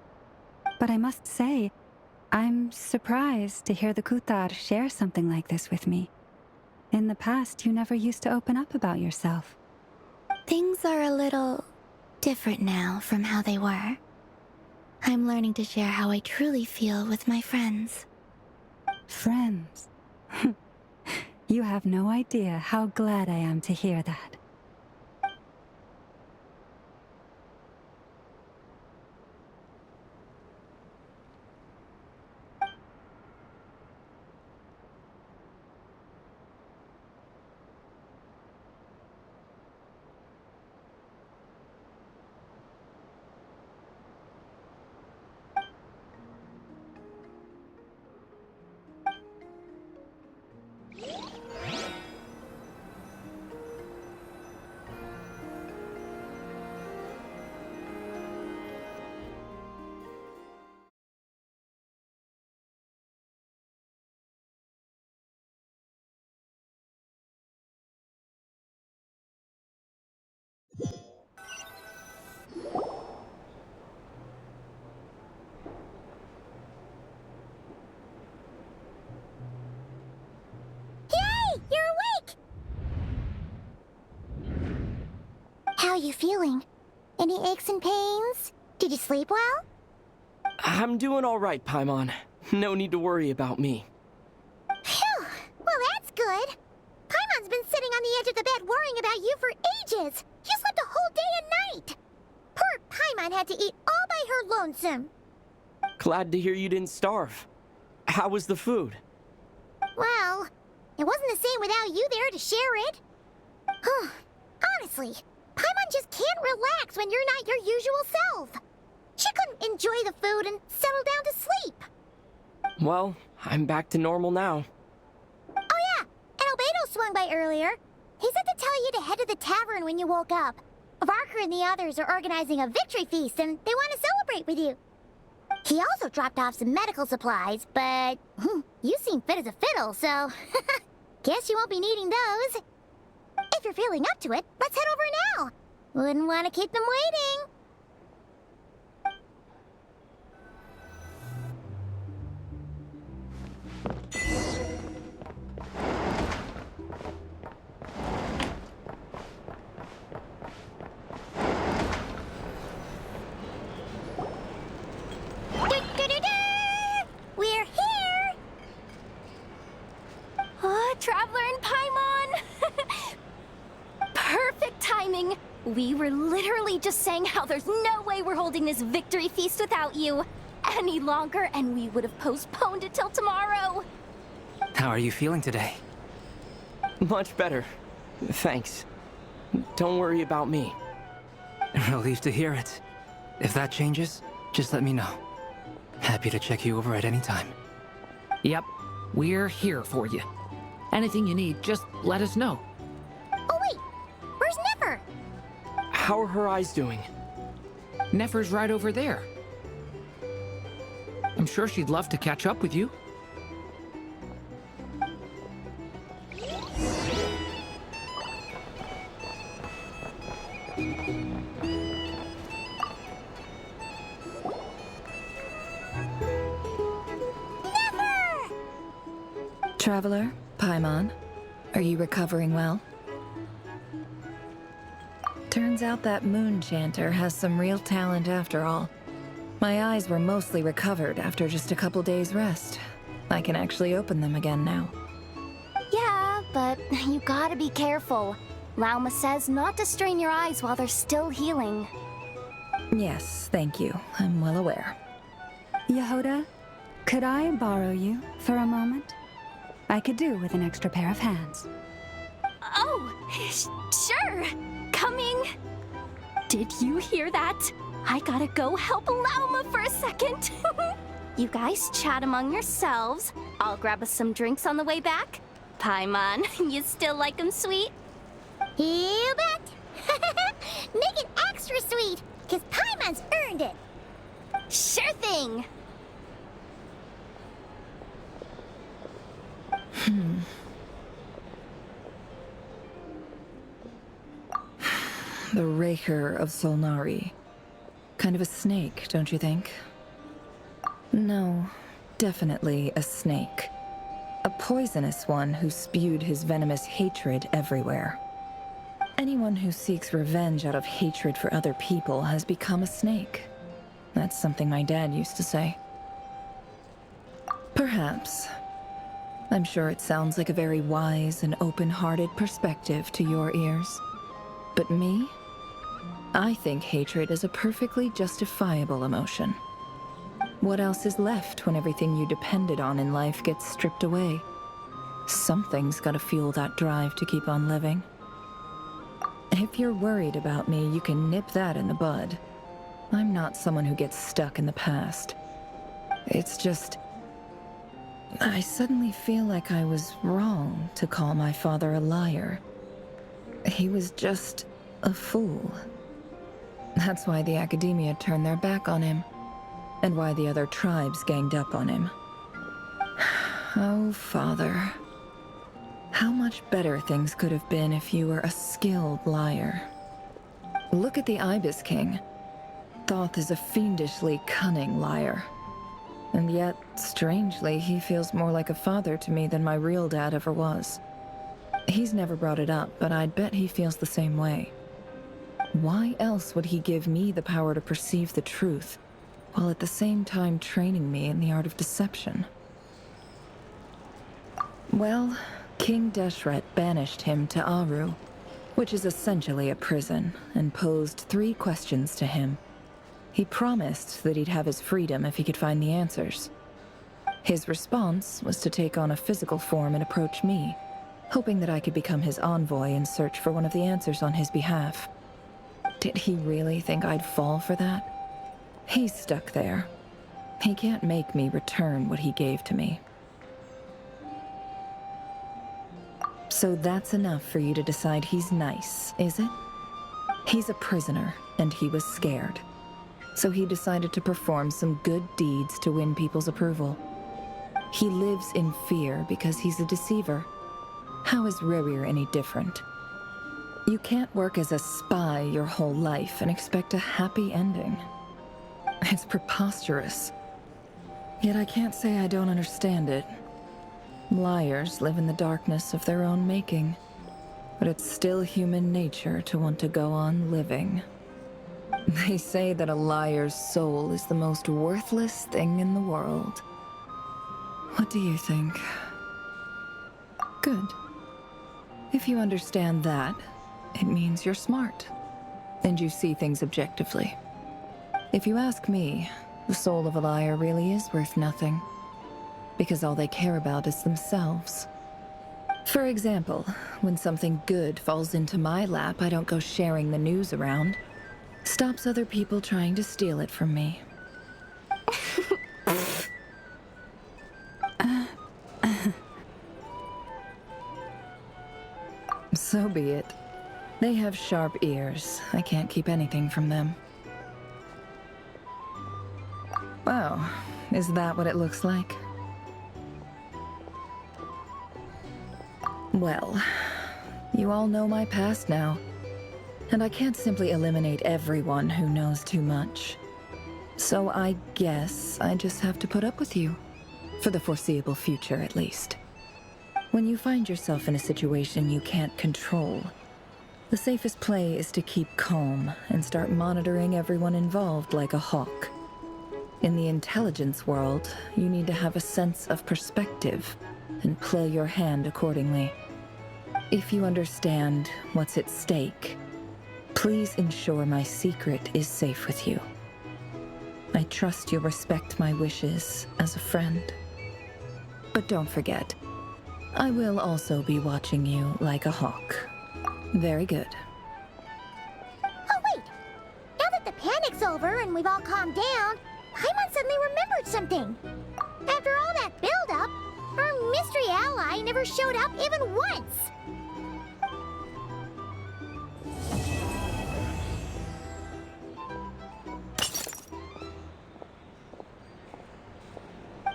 But I must say, I'm surprised to hear the Kutar share something like this with me. In the past, you never used to open up about yourself. Things are a little different now from how they were. I'm learning to share how I truly feel with my friends. Friends? You have no idea how glad I am to hear that. How are you feeling? Any aches and pains? Did you sleep well? I'm doing all right, Paimon. No need to worry about me. Phew! Well, that's good. Paimon's been sitting on the edge of the bed worrying about you for ages. You slept a whole day and night. Poor Paimon had to eat all by her lonesome. Glad to hear you didn't starve. How was the food? Well, it wasn't the same without you there to share it. Honestly, Paimon just can't relax when you're not your usual self. She couldn't enjoy the food and settle down to sleep. Well, I'm back to normal now. Oh yeah, and Albedo swung by earlier. He said to tell you to head to the tavern when you woke up. Varker and the others are organizing a victory feast and they want to celebrate with you. He also dropped off some medical supplies, but you seem fit as a fiddle, so guess you won't be needing those. If you're feeling up to it, let's head over now. Wouldn't want to keep them waiting. We're here! Oh, Traveler and Paimon! Perfect timing! We were literally just saying how there's no way we're holding this victory feast without you any longer, and we would have postponed it till tomorrow. How are you feeling today? Much better. Thanks. Don't worry about me. Relieved to hear it. If that changes, just let me know. Happy to check you over at any time. Yep, we're here for you. Anything you need, just let us know. Oh wait, where's Nefer? How are her eyes doing? Nefer's right over there. I'm sure she'd love to catch up with you. Traveler, Paimon, are you recovering well? Turns out that moon chanter has some real talent after all. My eyes were mostly recovered after just a couple days' rest. I can actually open them again now. Yeah, but you gotta be careful. Lauma says not to strain your eyes while they're still healing. Yes, thank you. I'm well aware. Yehoda, could I borrow you for a moment? I could do with an extra pair of hands. Oh, sure. Coming. Did you hear that? I gotta go help Lauma for a second. You guys chat among yourselves. I'll grab us some drinks on the way back. Paimon, you still like them sweet? You bet. Make it extra sweet, because Paimon's earned it. Sure thing. The Raker of Solnari. Kind of a snake, don't you think? No, definitely a snake. A poisonous one who spewed his venomous hatred everywhere. Anyone who seeks revenge out of hatred for other people has become a snake. That's something my dad used to say. Perhaps. I'm sure it sounds like a very wise and open-hearted perspective to your ears. But me? I think hatred is a perfectly justifiable emotion. What else is left when everything you depended on in life gets stripped away? Something's gotta fuel that drive to keep on living. If you're worried about me, you can nip that in the bud. I'm not someone who gets stuck in the past. It's just... I suddenly feel like I was wrong to call my father a liar. He was just a fool. That's why the Academia turned their back on him, and why the other tribes ganged up on him. Oh, Father. How much better things could have been if you were a skilled liar. Look at the Ibis King. Thoth is a fiendishly cunning liar. And yet, strangely, he feels more like a father to me than my real dad ever was. He's never brought it up, but I'd bet he feels the same way. Why else would he give me the power to perceive the truth, while at the same time training me in the art of deception? Well, King Deshret banished him to Aru, which is essentially a prison, and posed 3 questions to him. He promised that he'd have his freedom if he could find the answers. His response was to take on a physical form and approach me, hoping that I could become his envoy and search for one of the answers on his behalf. Did he really think I'd fall for that? He's stuck there. He can't make me return what he gave to me. So that's enough for you to decide he's nice, is it? He's a prisoner, and he was scared. So he decided to perform some good deeds to win people's approval. He lives in fear because he's a deceiver. How is Rerir any different? You can't work as a spy your whole life and expect a happy ending. It's preposterous. Yet I can't say I don't understand it. Liars live in the darkness of their own making, but it's still human nature to want to go on living. They say that a liar's soul is the most worthless thing in the world. What do you think? Good. If you understand that, it means you're smart, and you see things objectively. If you ask me, the soul of a liar really is worth nothing, because all they care about is themselves. For example, when something good falls into my lap, I don't go sharing the news around. Stops other people trying to steal it from me. So be it. They have sharp ears. I can't keep anything from them. Wow, is that what it looks like? Well, you all know my past now, and I can't simply eliminate everyone who knows too much. So I guess I just have to put up with you, for the foreseeable future at least. When you find yourself in a situation you can't control, the safest play is to keep calm and start monitoring everyone involved like a hawk. In the intelligence world, you need to have a sense of perspective and play your hand accordingly. If you understand what's at stake, please ensure my secret is safe with you. I trust you'll respect my wishes as a friend. But don't forget, I will also be watching you like a hawk. Very good. Oh wait! Now that the panic's over and we've all calmed down, Paimon suddenly remembered something. After all that build-up, our mystery ally never showed up even once.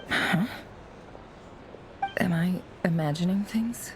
Huh? Am I imagining things?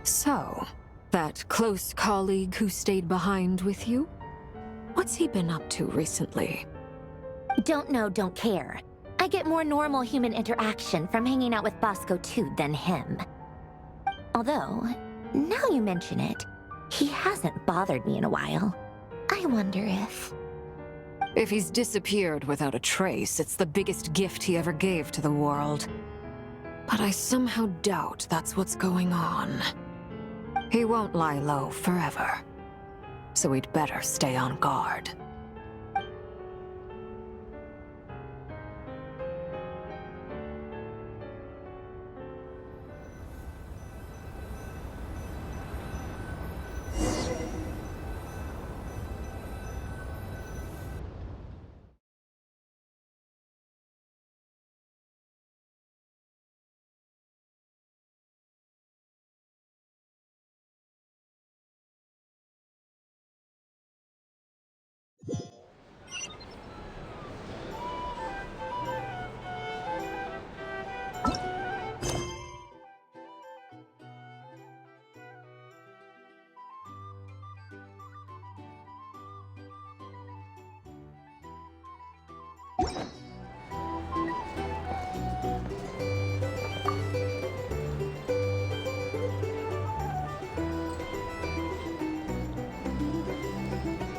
So, that close colleague who stayed behind with you? What's he been up to recently? Don't know, don't care. I get more normal human interaction from hanging out with Bosco too than him. Although, now you mention it, he hasn't bothered me in a while. I wonder if... If he's disappeared without a trace, it's the biggest gift he ever gave to the world. But I somehow doubt that's what's going on. He won't lie low forever, so we'd better stay on guard.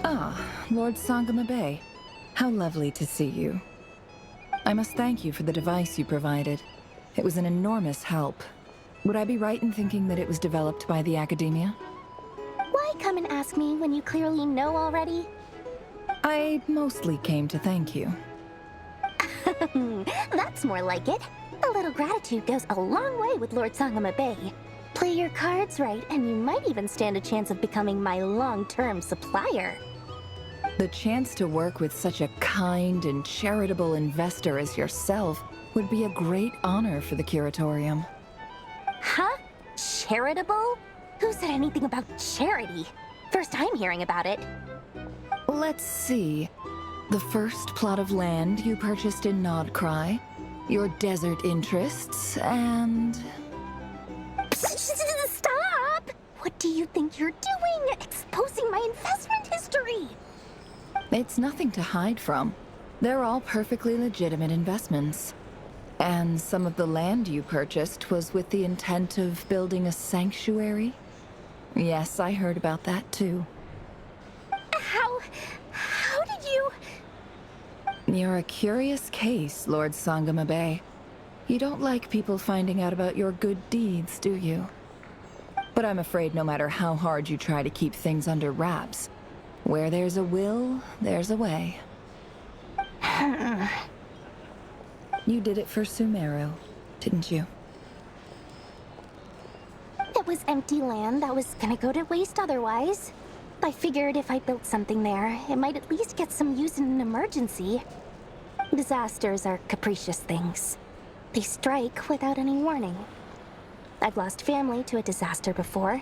Ah, Lord Sangama Bay. How lovely to see you. I must thank you for the device you provided. It was an enormous help. Would I be right in thinking that it was developed by the Academia? Why come and ask me when you clearly know already? I mostly came to thank you. That's more like it. A little gratitude goes a long way with Lord Sangama Bay. Play your cards right, and you might even stand a chance of becoming my long-term supplier. The chance to work with such a kind and charitable investor as yourself would be a great honor for the Curatorium. Huh? Charitable? Who said anything about charity? First I'm hearing about it. Let's see. The first plot of land you purchased in Nod-krai, your desert interests, and... Stop! What do you think you're doing? Exposing my investment history! It's nothing to hide from. They're all perfectly legitimate investments. And some of the land you purchased was with the intent of building a sanctuary? Yes, I heard about that too. How did you... You're a curious case, Lord Sangama Bay. You don't like people finding out about your good deeds, do you? But I'm afraid no matter how hard you try to keep things under wraps, where there's a will, there's a way. You did it for Sumeru, didn't you? It was empty land that was gonna go to waste otherwise. I figured if I built something there, it might at least get some use in an emergency. Disasters are capricious things. They strike without any warning. I've lost family to a disaster before,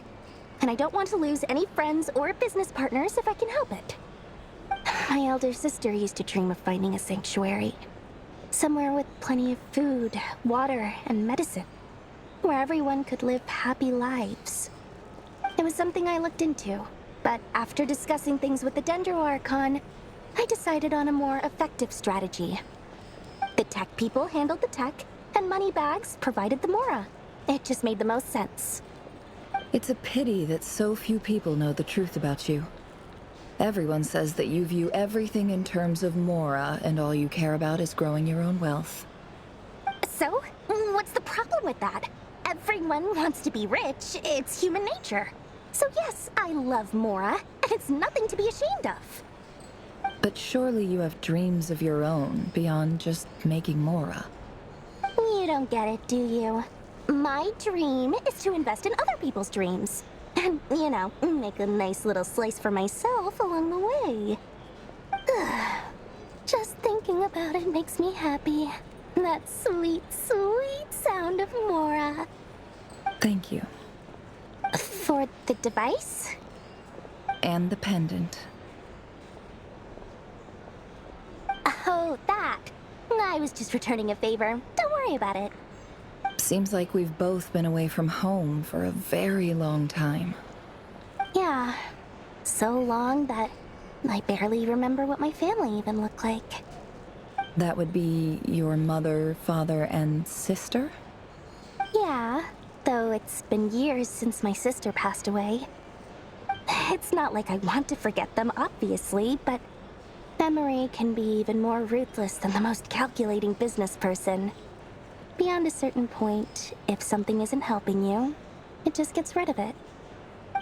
and I don't want to lose any friends or business partners if I can help it. My elder sister used to dream of finding a sanctuary. Somewhere with plenty of food, water, and medicine. Where everyone could live happy lives. It was something I looked into, but after discussing things with the Dendro Archon, I decided on a more effective strategy. The tech people handled the tech, and Moneybags provided the Mora. It just made the most sense. It's a pity that so few people know the truth about you. Everyone says that you view everything in terms of Mora, and all you care about is growing your own wealth. So, what's the problem with that? Everyone wants to be rich. It's human nature. So yes, I love Mora, and it's nothing to be ashamed of. But surely you have dreams of your own beyond just making Mora. You don't get it, do you? My dream is to invest in other people's dreams. And, you know, make a nice little slice for myself along the way. Just thinking about it makes me happy. That sweet, sweet sound of Mora. Thank you. For the device? And the pendant. Oh, that. I was just returning a favor. Don't worry about it. Seems like we've both been away from home for a very long time. Yeah. So long that I barely remember what my family even looked like. That would be your mother, father, and sister? Yeah, though it's been years since my sister passed away. It's not like I want to forget them, obviously, but memory can be even more ruthless than the most calculating business person. Beyond a certain point, if something isn't helping you, it just gets rid of it.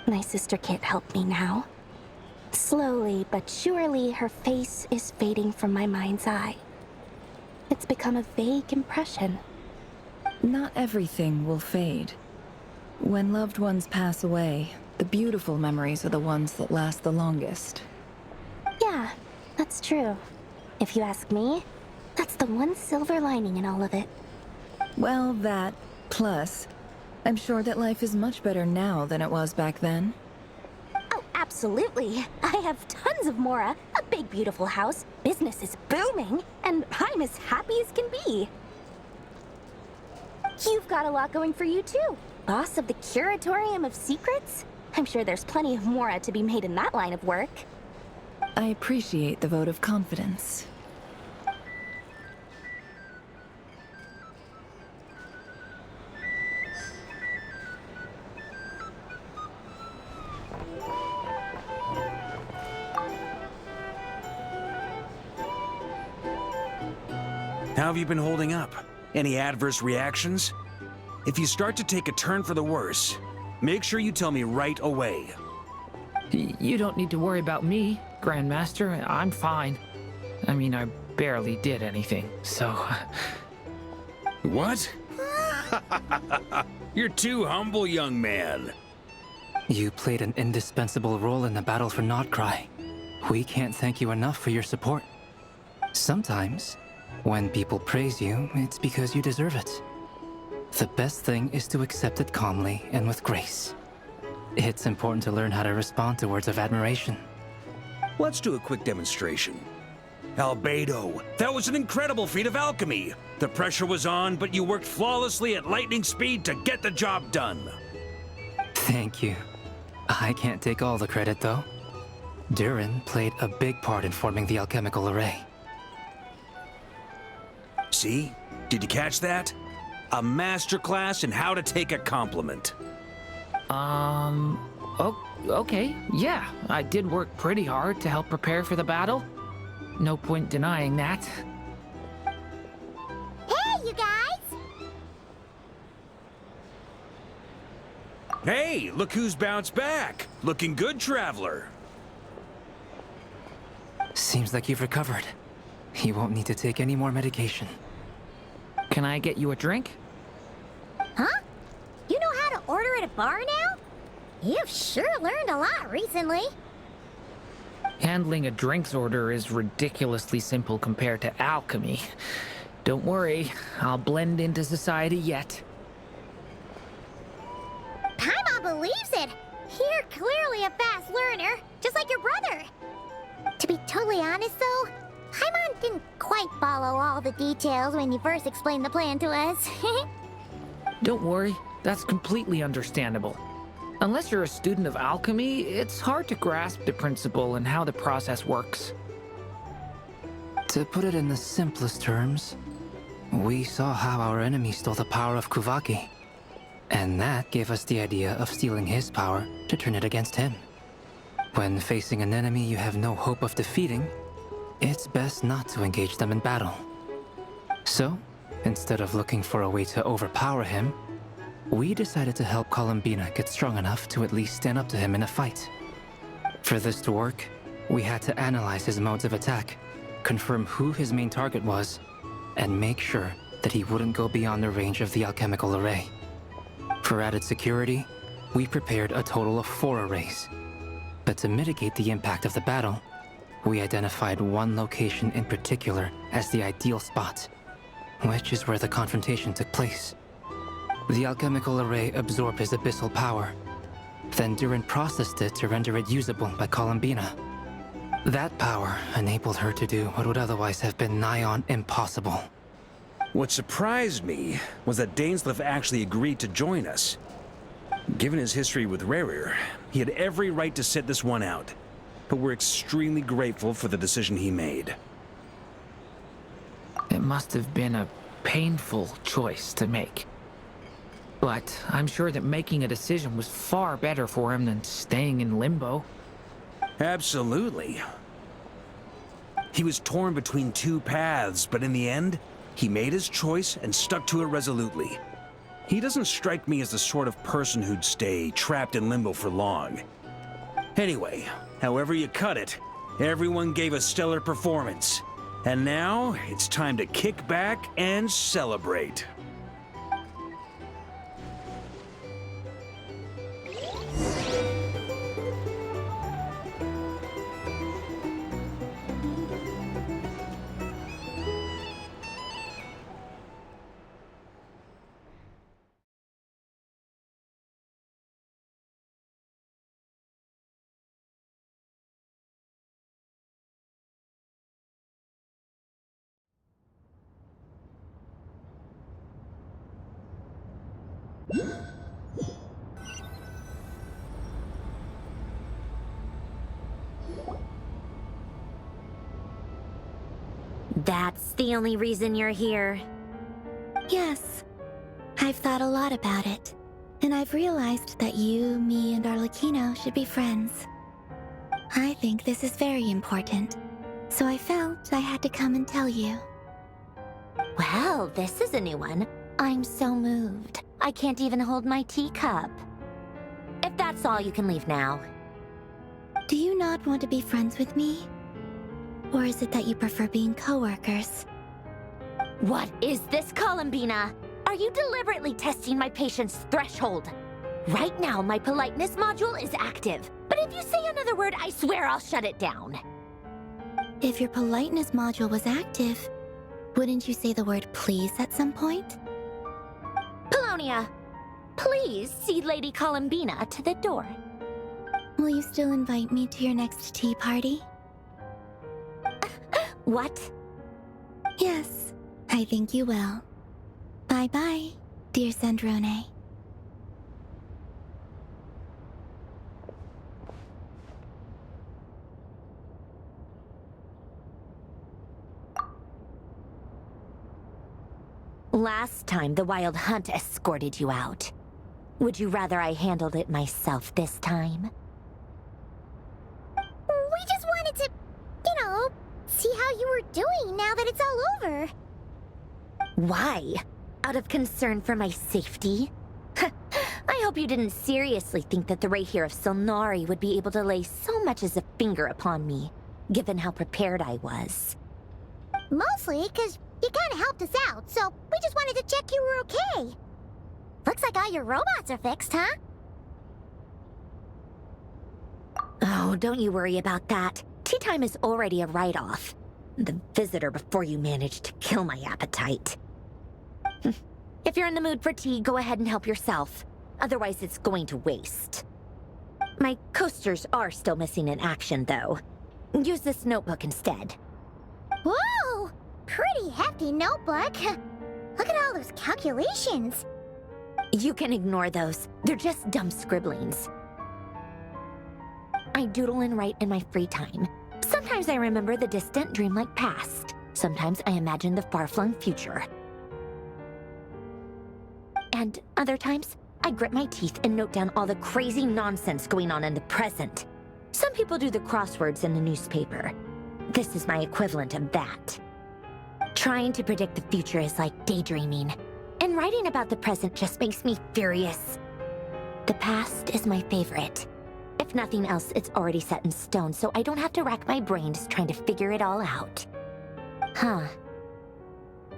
My sister can't help me now. Slowly but surely, her face is fading from my mind's eye. It's become a vague impression. Not everything will fade. When loved ones pass away, the beautiful memories are the ones that last the longest. Yeah, that's true. If you ask me, that's the one silver lining in all of it. Well, that, plus, I'm sure that life is much better now than it was back then. Oh, absolutely. I have tons of Mora, a big beautiful house, business is booming, and I'm as happy as can be. You've got a lot going for you too. Boss of the Curatorium of Secrets? I'm sure there's plenty of Mora to be made in that line of work. I appreciate the vote of confidence. How have you been holding up? Any adverse reactions? If you start to take a turn for the worse, make sure you tell me right away. You don't need to worry about me, Grandmaster. I'm fine. I mean, I barely did anything, so... What? You're too humble, young man. You played an indispensable role in the battle for Nod-krai. We can't thank you enough for your support. Sometimes, when people praise you, it's because you deserve it. The best thing is to accept it calmly and with grace. It's important to learn how to respond to words of admiration. Let's do a quick demonstration. Albedo, that was an incredible feat of alchemy. The pressure was on, but you worked flawlessly at lightning speed to get the job done. Thank you. I can't take all the credit, though. Durin played a big part in forming the alchemical array. See? Did you catch that? A masterclass in how to take a compliment. Okay, yeah. I did work pretty hard to help prepare for the battle. No point denying that. Hey, you guys! Hey, look who's bounced back. Looking good, traveler. Seems like you've recovered. You won't need to take any more medication. Can I get you a drink? Huh? You know how to order at a bar now? You've sure learned a lot recently. Handling a drinks order is ridiculously simple compared to alchemy. Don't worry, I'll blend into society yet. Paimon believes it! You're clearly a fast learner, just like your brother. To be totally honest though, Paimon didn't quite follow all the details when you first explained the plan to us. Don't worry, that's completely understandable. Unless you're a student of alchemy, it's hard to grasp the principle and how the process works. To put it in the simplest terms, we saw how our enemy stole the power of Kuvaki. And that gave us the idea of stealing his power to turn it against him. When facing an enemy you have no hope of defeating, it's best not to engage them in battle. So, instead of looking for a way to overpower him, we decided to help Columbina get strong enough to at least stand up to him in a fight. For this to work, we had to analyze his modes of attack, confirm who his main target was, and make sure that he wouldn't go beyond the range of the alchemical array. For added security, we prepared a total of 4 arrays. But to mitigate the impact of the battle, we identified one location in particular as the ideal spot, which is where the confrontation took place. The alchemical array absorbed his abyssal power. Then Durin processed it to render it usable by Columbina. That power enabled her to do what would otherwise have been nigh on impossible. What surprised me was that Dainsleif actually agreed to join us. Given his history with Rerir, he had every right to sit this one out. But we're extremely grateful for the decision he made. It must have been a painful choice to make. But I'm sure that making a decision was far better for him than staying in limbo. Absolutely. He was torn between 2 paths, but in the end, he made his choice and stuck to it resolutely. He doesn't strike me as the sort of person who'd stay trapped in limbo for long. Anyway, however you cut it, everyone gave a stellar performance. And now, it's time to kick back and celebrate. That's the only reason you're here. Yes. I've thought a lot about it. And I've realized that you, me, and Arlecchino should be friends. I think this is very important. So I felt I had to come and tell you. Well, this is a new one. I'm so moved. I can't even hold my teacup. If that's all, you can leave now. Do you not want to be friends with me? Or is it that you prefer being co-workers? What is this, Columbina? Are you deliberately testing my patience threshold? Right now, my politeness module is active. But if you say another word, I swear I'll shut it down. If your politeness module was active, wouldn't you say the word please at some point? Polonia, please see Lady Columbina to the door. Will you still invite me to your next tea party? What? Yes, I think you will. Bye-bye, dear Sandrone. Last time, the Wild Hunt escorted you out. Would you rather I handled it myself this time? We just wanted to, see how you were doing now that it's all over. Why? Out of concern for my safety? I hope you didn't seriously think that the Rahir of Silnari would be able to lay so much as a finger upon me, given how prepared I was. Mostly because you kind of helped us out, so we just wanted to check you were okay. Looks like all your robots are fixed, huh? Oh, don't you worry about that. Tea time is already a write-off. The visitor before you managed to kill my appetite. If you're in the mood for tea, go ahead and help yourself. Otherwise, it's going to waste. My coasters are still missing in action, though. Use this notebook instead. Whoa! Pretty hefty notebook. Look at all those calculations. You can ignore those. They're just dumb scribblings. I doodle and write in my free time. Sometimes I remember the distant, dreamlike past. Sometimes I imagine the far-flung future. And other times, I grit my teeth and note down all the crazy nonsense going on in the present. Some people do the crosswords in the newspaper. This is my equivalent of that. Trying to predict the future is like daydreaming, and writing about the present just makes me furious. The past is my favorite. If nothing else, it's already set in stone, so I don't have to rack my brains trying to figure it all out. Huh.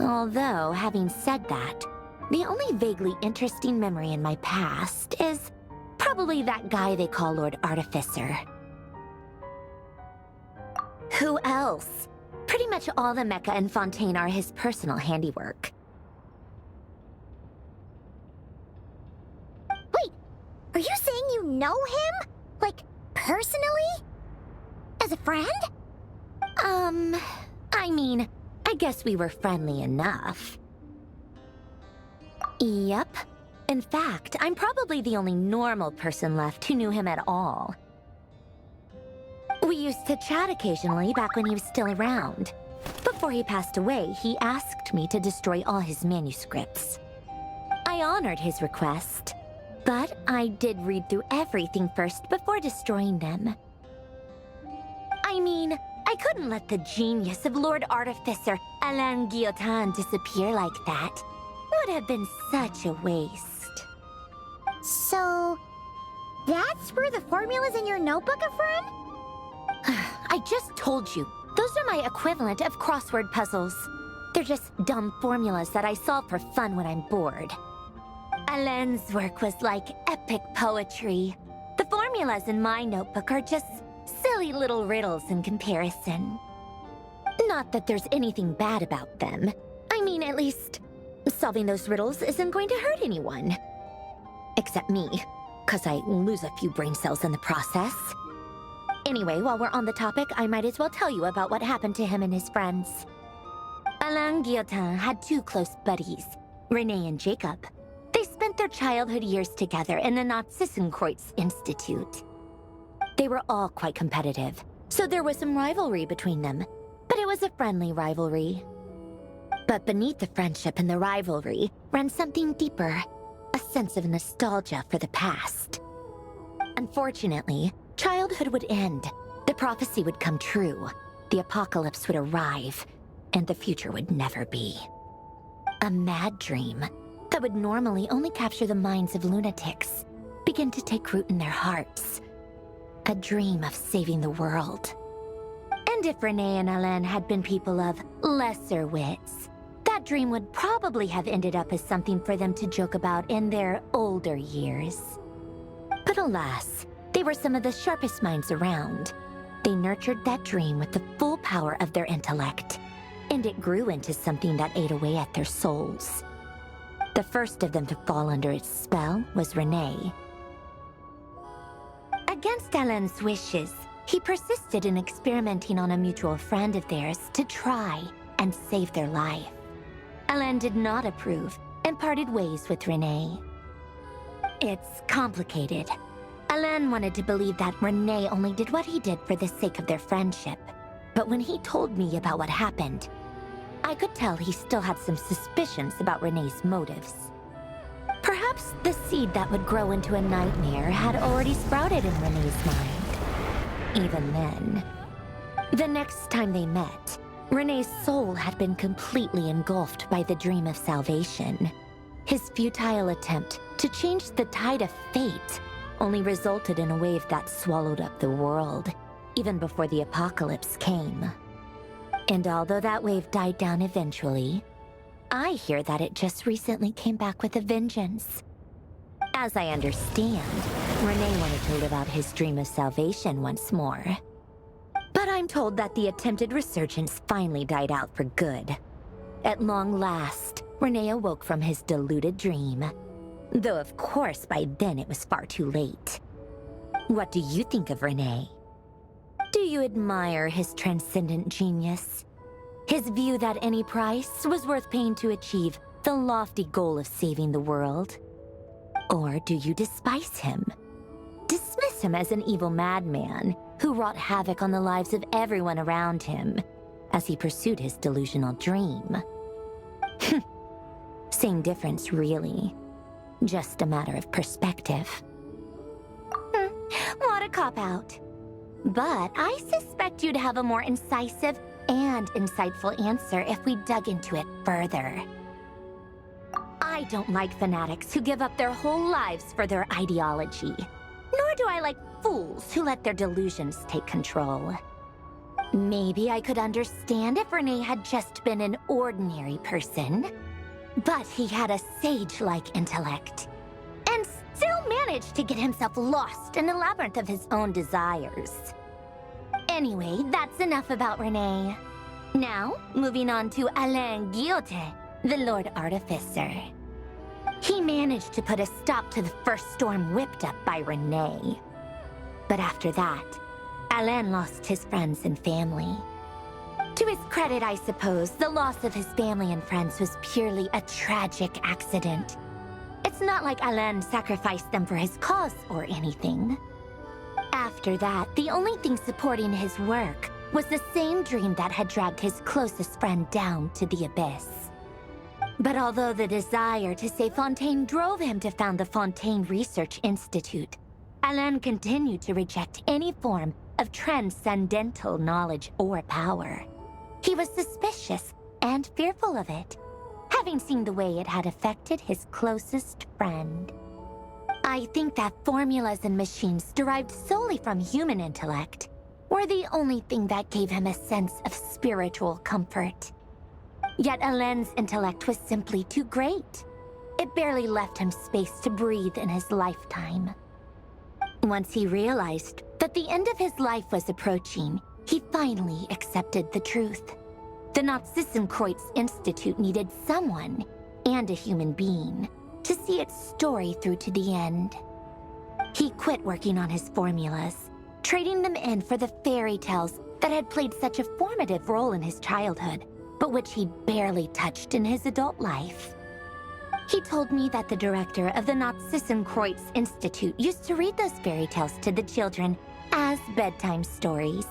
Although, having said that, the only vaguely interesting memory in my past is probably that guy they call Lord Artificer. Who else? Pretty much all the mecha and Fontaine are his personal handiwork. Wait, are you saying you know him? Like, personally? As a friend? I mean, I guess we were friendly enough. Yep. In fact, I'm probably the only normal person left who knew him at all. We used to chat occasionally back when he was still around. Before he passed away, he asked me to destroy all his manuscripts. I honored his request, but I did read through everything first before destroying them. I mean, I couldn't let the genius of Lord Artificer Alain Guillotin disappear like that. Would have been such a waste. So, that's where the formulas in your notebook are from? I just told you. Those are my equivalent of crossword puzzles. They're just dumb formulas that I solve for fun when I'm bored. Alain's work was like epic poetry. The formulas in my notebook are just silly little riddles in comparison. Not that there's anything bad about them. I mean, at least, solving those riddles isn't going to hurt anyone. Except me, 'cause I lose a few brain cells in the process. Anyway, while we're on the topic, I might as well tell you about what happened to him and his friends. Alain Guillotin had two close buddies, Renee and Jacob. They spent their childhood years together in the Narzissenkreuz Institute. They were all quite competitive, so there was some rivalry between them, but it was a friendly rivalry. But beneath the friendship and the rivalry ran something deeper, a sense of nostalgia for the past. Unfortunately, childhood would end, the prophecy would come true, the apocalypse would arrive, and the future would never be. A mad dream that would normally only capture the minds of lunatics begin to take root in their hearts. A dream of saving the world. And if Renee and Alain had been people of lesser wits, that dream would probably have ended up as something for them to joke about in their older years. But alas, they were some of the sharpest minds around. They nurtured that dream with the full power of their intellect, and it grew into something that ate away at their souls. The first of them to fall under its spell was Renee. Against Alain's wishes, he persisted in experimenting on a mutual friend of theirs to try and save their life. Alain did not approve and parted ways with Renee. It's complicated. Alain wanted to believe that Renee only did what he did for the sake of their friendship. But when he told me about what happened, I could tell he still had some suspicions about Renee's motives. Perhaps the seed that would grow into a nightmare had already sprouted in Renee's mind. Even then. The next time they met, Renee's soul had been completely engulfed by the dream of salvation. His futile attempt to change the tide of fate only resulted in a wave that swallowed up the world, even before the apocalypse came. And although that wave died down eventually, I hear that it just recently came back with a vengeance. As I understand, Renee wanted to live out his dream of salvation once more. But I'm told that the attempted resurgence finally died out for good. At long last, Renee awoke from his deluded dream. Though of course by then it was far too late. What do you think of Renee? Do you admire his transcendent genius? His view that any price was worth paying to achieve the lofty goal of saving the world? Or do you despise him? Dismiss him as an evil madman who wrought havoc on the lives of everyone around him as he pursued his delusional dream? Same difference, really. Just a matter of perspective. What a cop-out. But I suspect you'd have a more incisive and insightful answer if we dug into it further. I don't like fanatics who give up their whole lives for their ideology. Nor do I like fools who let their delusions take control. Maybe I could understand if Renee had just been an ordinary person. But he had a sage-like intellect, and still managed to get himself lost in the labyrinth of his own desires. Anyway, that's enough about Renee. Now, moving on to Alain Guillotin, the Lord Artificer. He managed to put a stop to the first storm whipped up by Renee. But after that, Alain lost his friends and family. To his credit, I suppose, the loss of his family and friends was purely a tragic accident. It's not like Alain sacrificed them for his cause or anything. After that, the only thing supporting his work was the same dream that had dragged his closest friend down to the abyss. But although the desire to save Fontaine drove him to found the Fontaine Research Institute, Alain continued to reject any form of transcendental knowledge or power. He was suspicious and fearful of it, having seen the way it had affected his closest friend. I think that formulas and machines derived solely from human intellect were the only thing that gave him a sense of spiritual comfort. Yet Alain's intellect was simply too great. It barely left him space to breathe in his lifetime. Once he realized that the end of his life was approaching, he finally accepted the truth. The Nod-krai Institute needed someone, and a human being, to see its story through to the end. He quit working on his formulas, trading them in for the fairy tales that had played such a formative role in his childhood, but which he barely touched in his adult life. He told me that the director of the Nod-krai Institute used to read those fairy tales to the children as bedtime stories.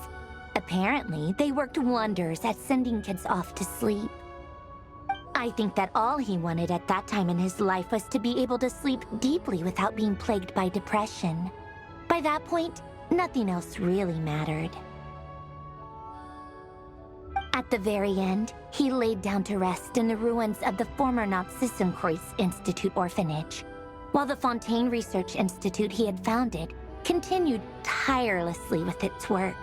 Apparently, they worked wonders at sending kids off to sleep. I think that all he wanted at that time in his life was to be able to sleep deeply without being plagued by depression. By that point, nothing else really mattered. At the very end, he laid down to rest in the ruins of the former Nod-krai Institute orphanage, while the Fontaine Research Institute he had founded continued tirelessly with its work.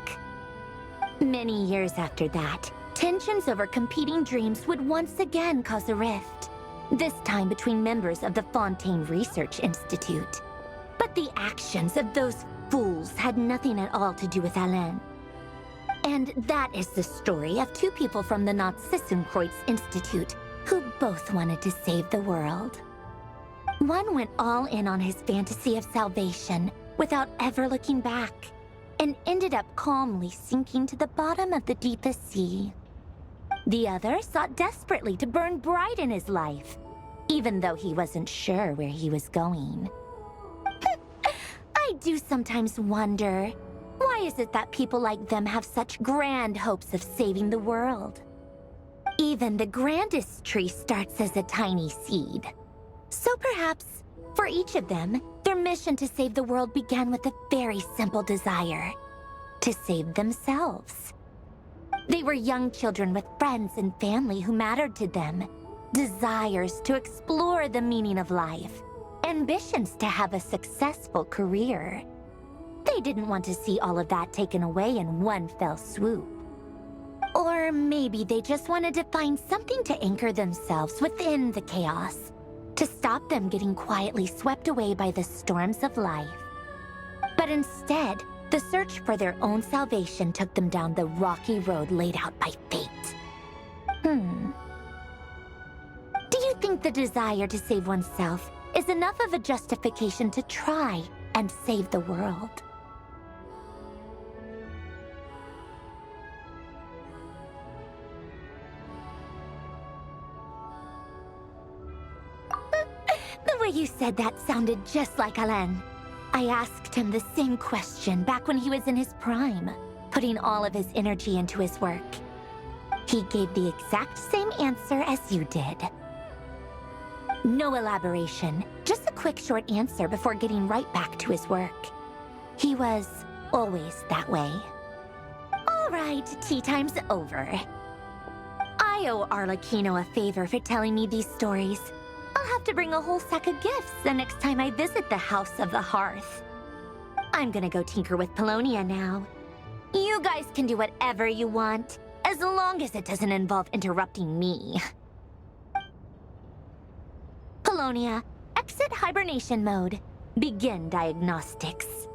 Many years after that, tensions over competing dreams would once again cause a rift, this time between members of the Fontaine Research Institute. But the actions of those fools had nothing at all to do with Alain. And that is the story of two people from the Nod-krai Institute who both wanted to save the world. One went all in on his fantasy of salvation without ever looking back, and ended up calmly sinking to the bottom of the deepest sea. The other sought desperately to burn bright in his life, even though he wasn't sure where he was going. I do sometimes wonder, why is it that people like them have such grand hopes of saving the world? Even the grandest tree starts as a tiny seed. So perhaps, for each of them, their mission to save the world began with a very simple desire: to save themselves. They were young children with friends and family who mattered to them, desires to explore the meaning of life, ambitions to have a successful career. They didn't want to see all of that taken away in one fell swoop. Or maybe they just wanted to find something to anchor themselves within the chaos, to stop them getting quietly swept away by the storms of life. But instead, the search for their own salvation took them down the rocky road laid out by fate. Do you think the desire to save oneself is enough of a justification to try and save the world? The way you said that sounded just like Alain. I asked him the same question back when he was in his prime, putting all of his energy into his work. He gave the exact same answer as you did. No elaboration, just a quick short answer before getting right back to his work. He was always that way. All right, tea time's over. I owe Arlecchino a favor for telling me these stories. I'll have to bring a whole sack of gifts the next time I visit the House of the Hearth. I'm gonna go tinker with Polonia now. You guys can do whatever you want, as long as it doesn't involve interrupting me. Polonia, exit hibernation mode. Begin diagnostics.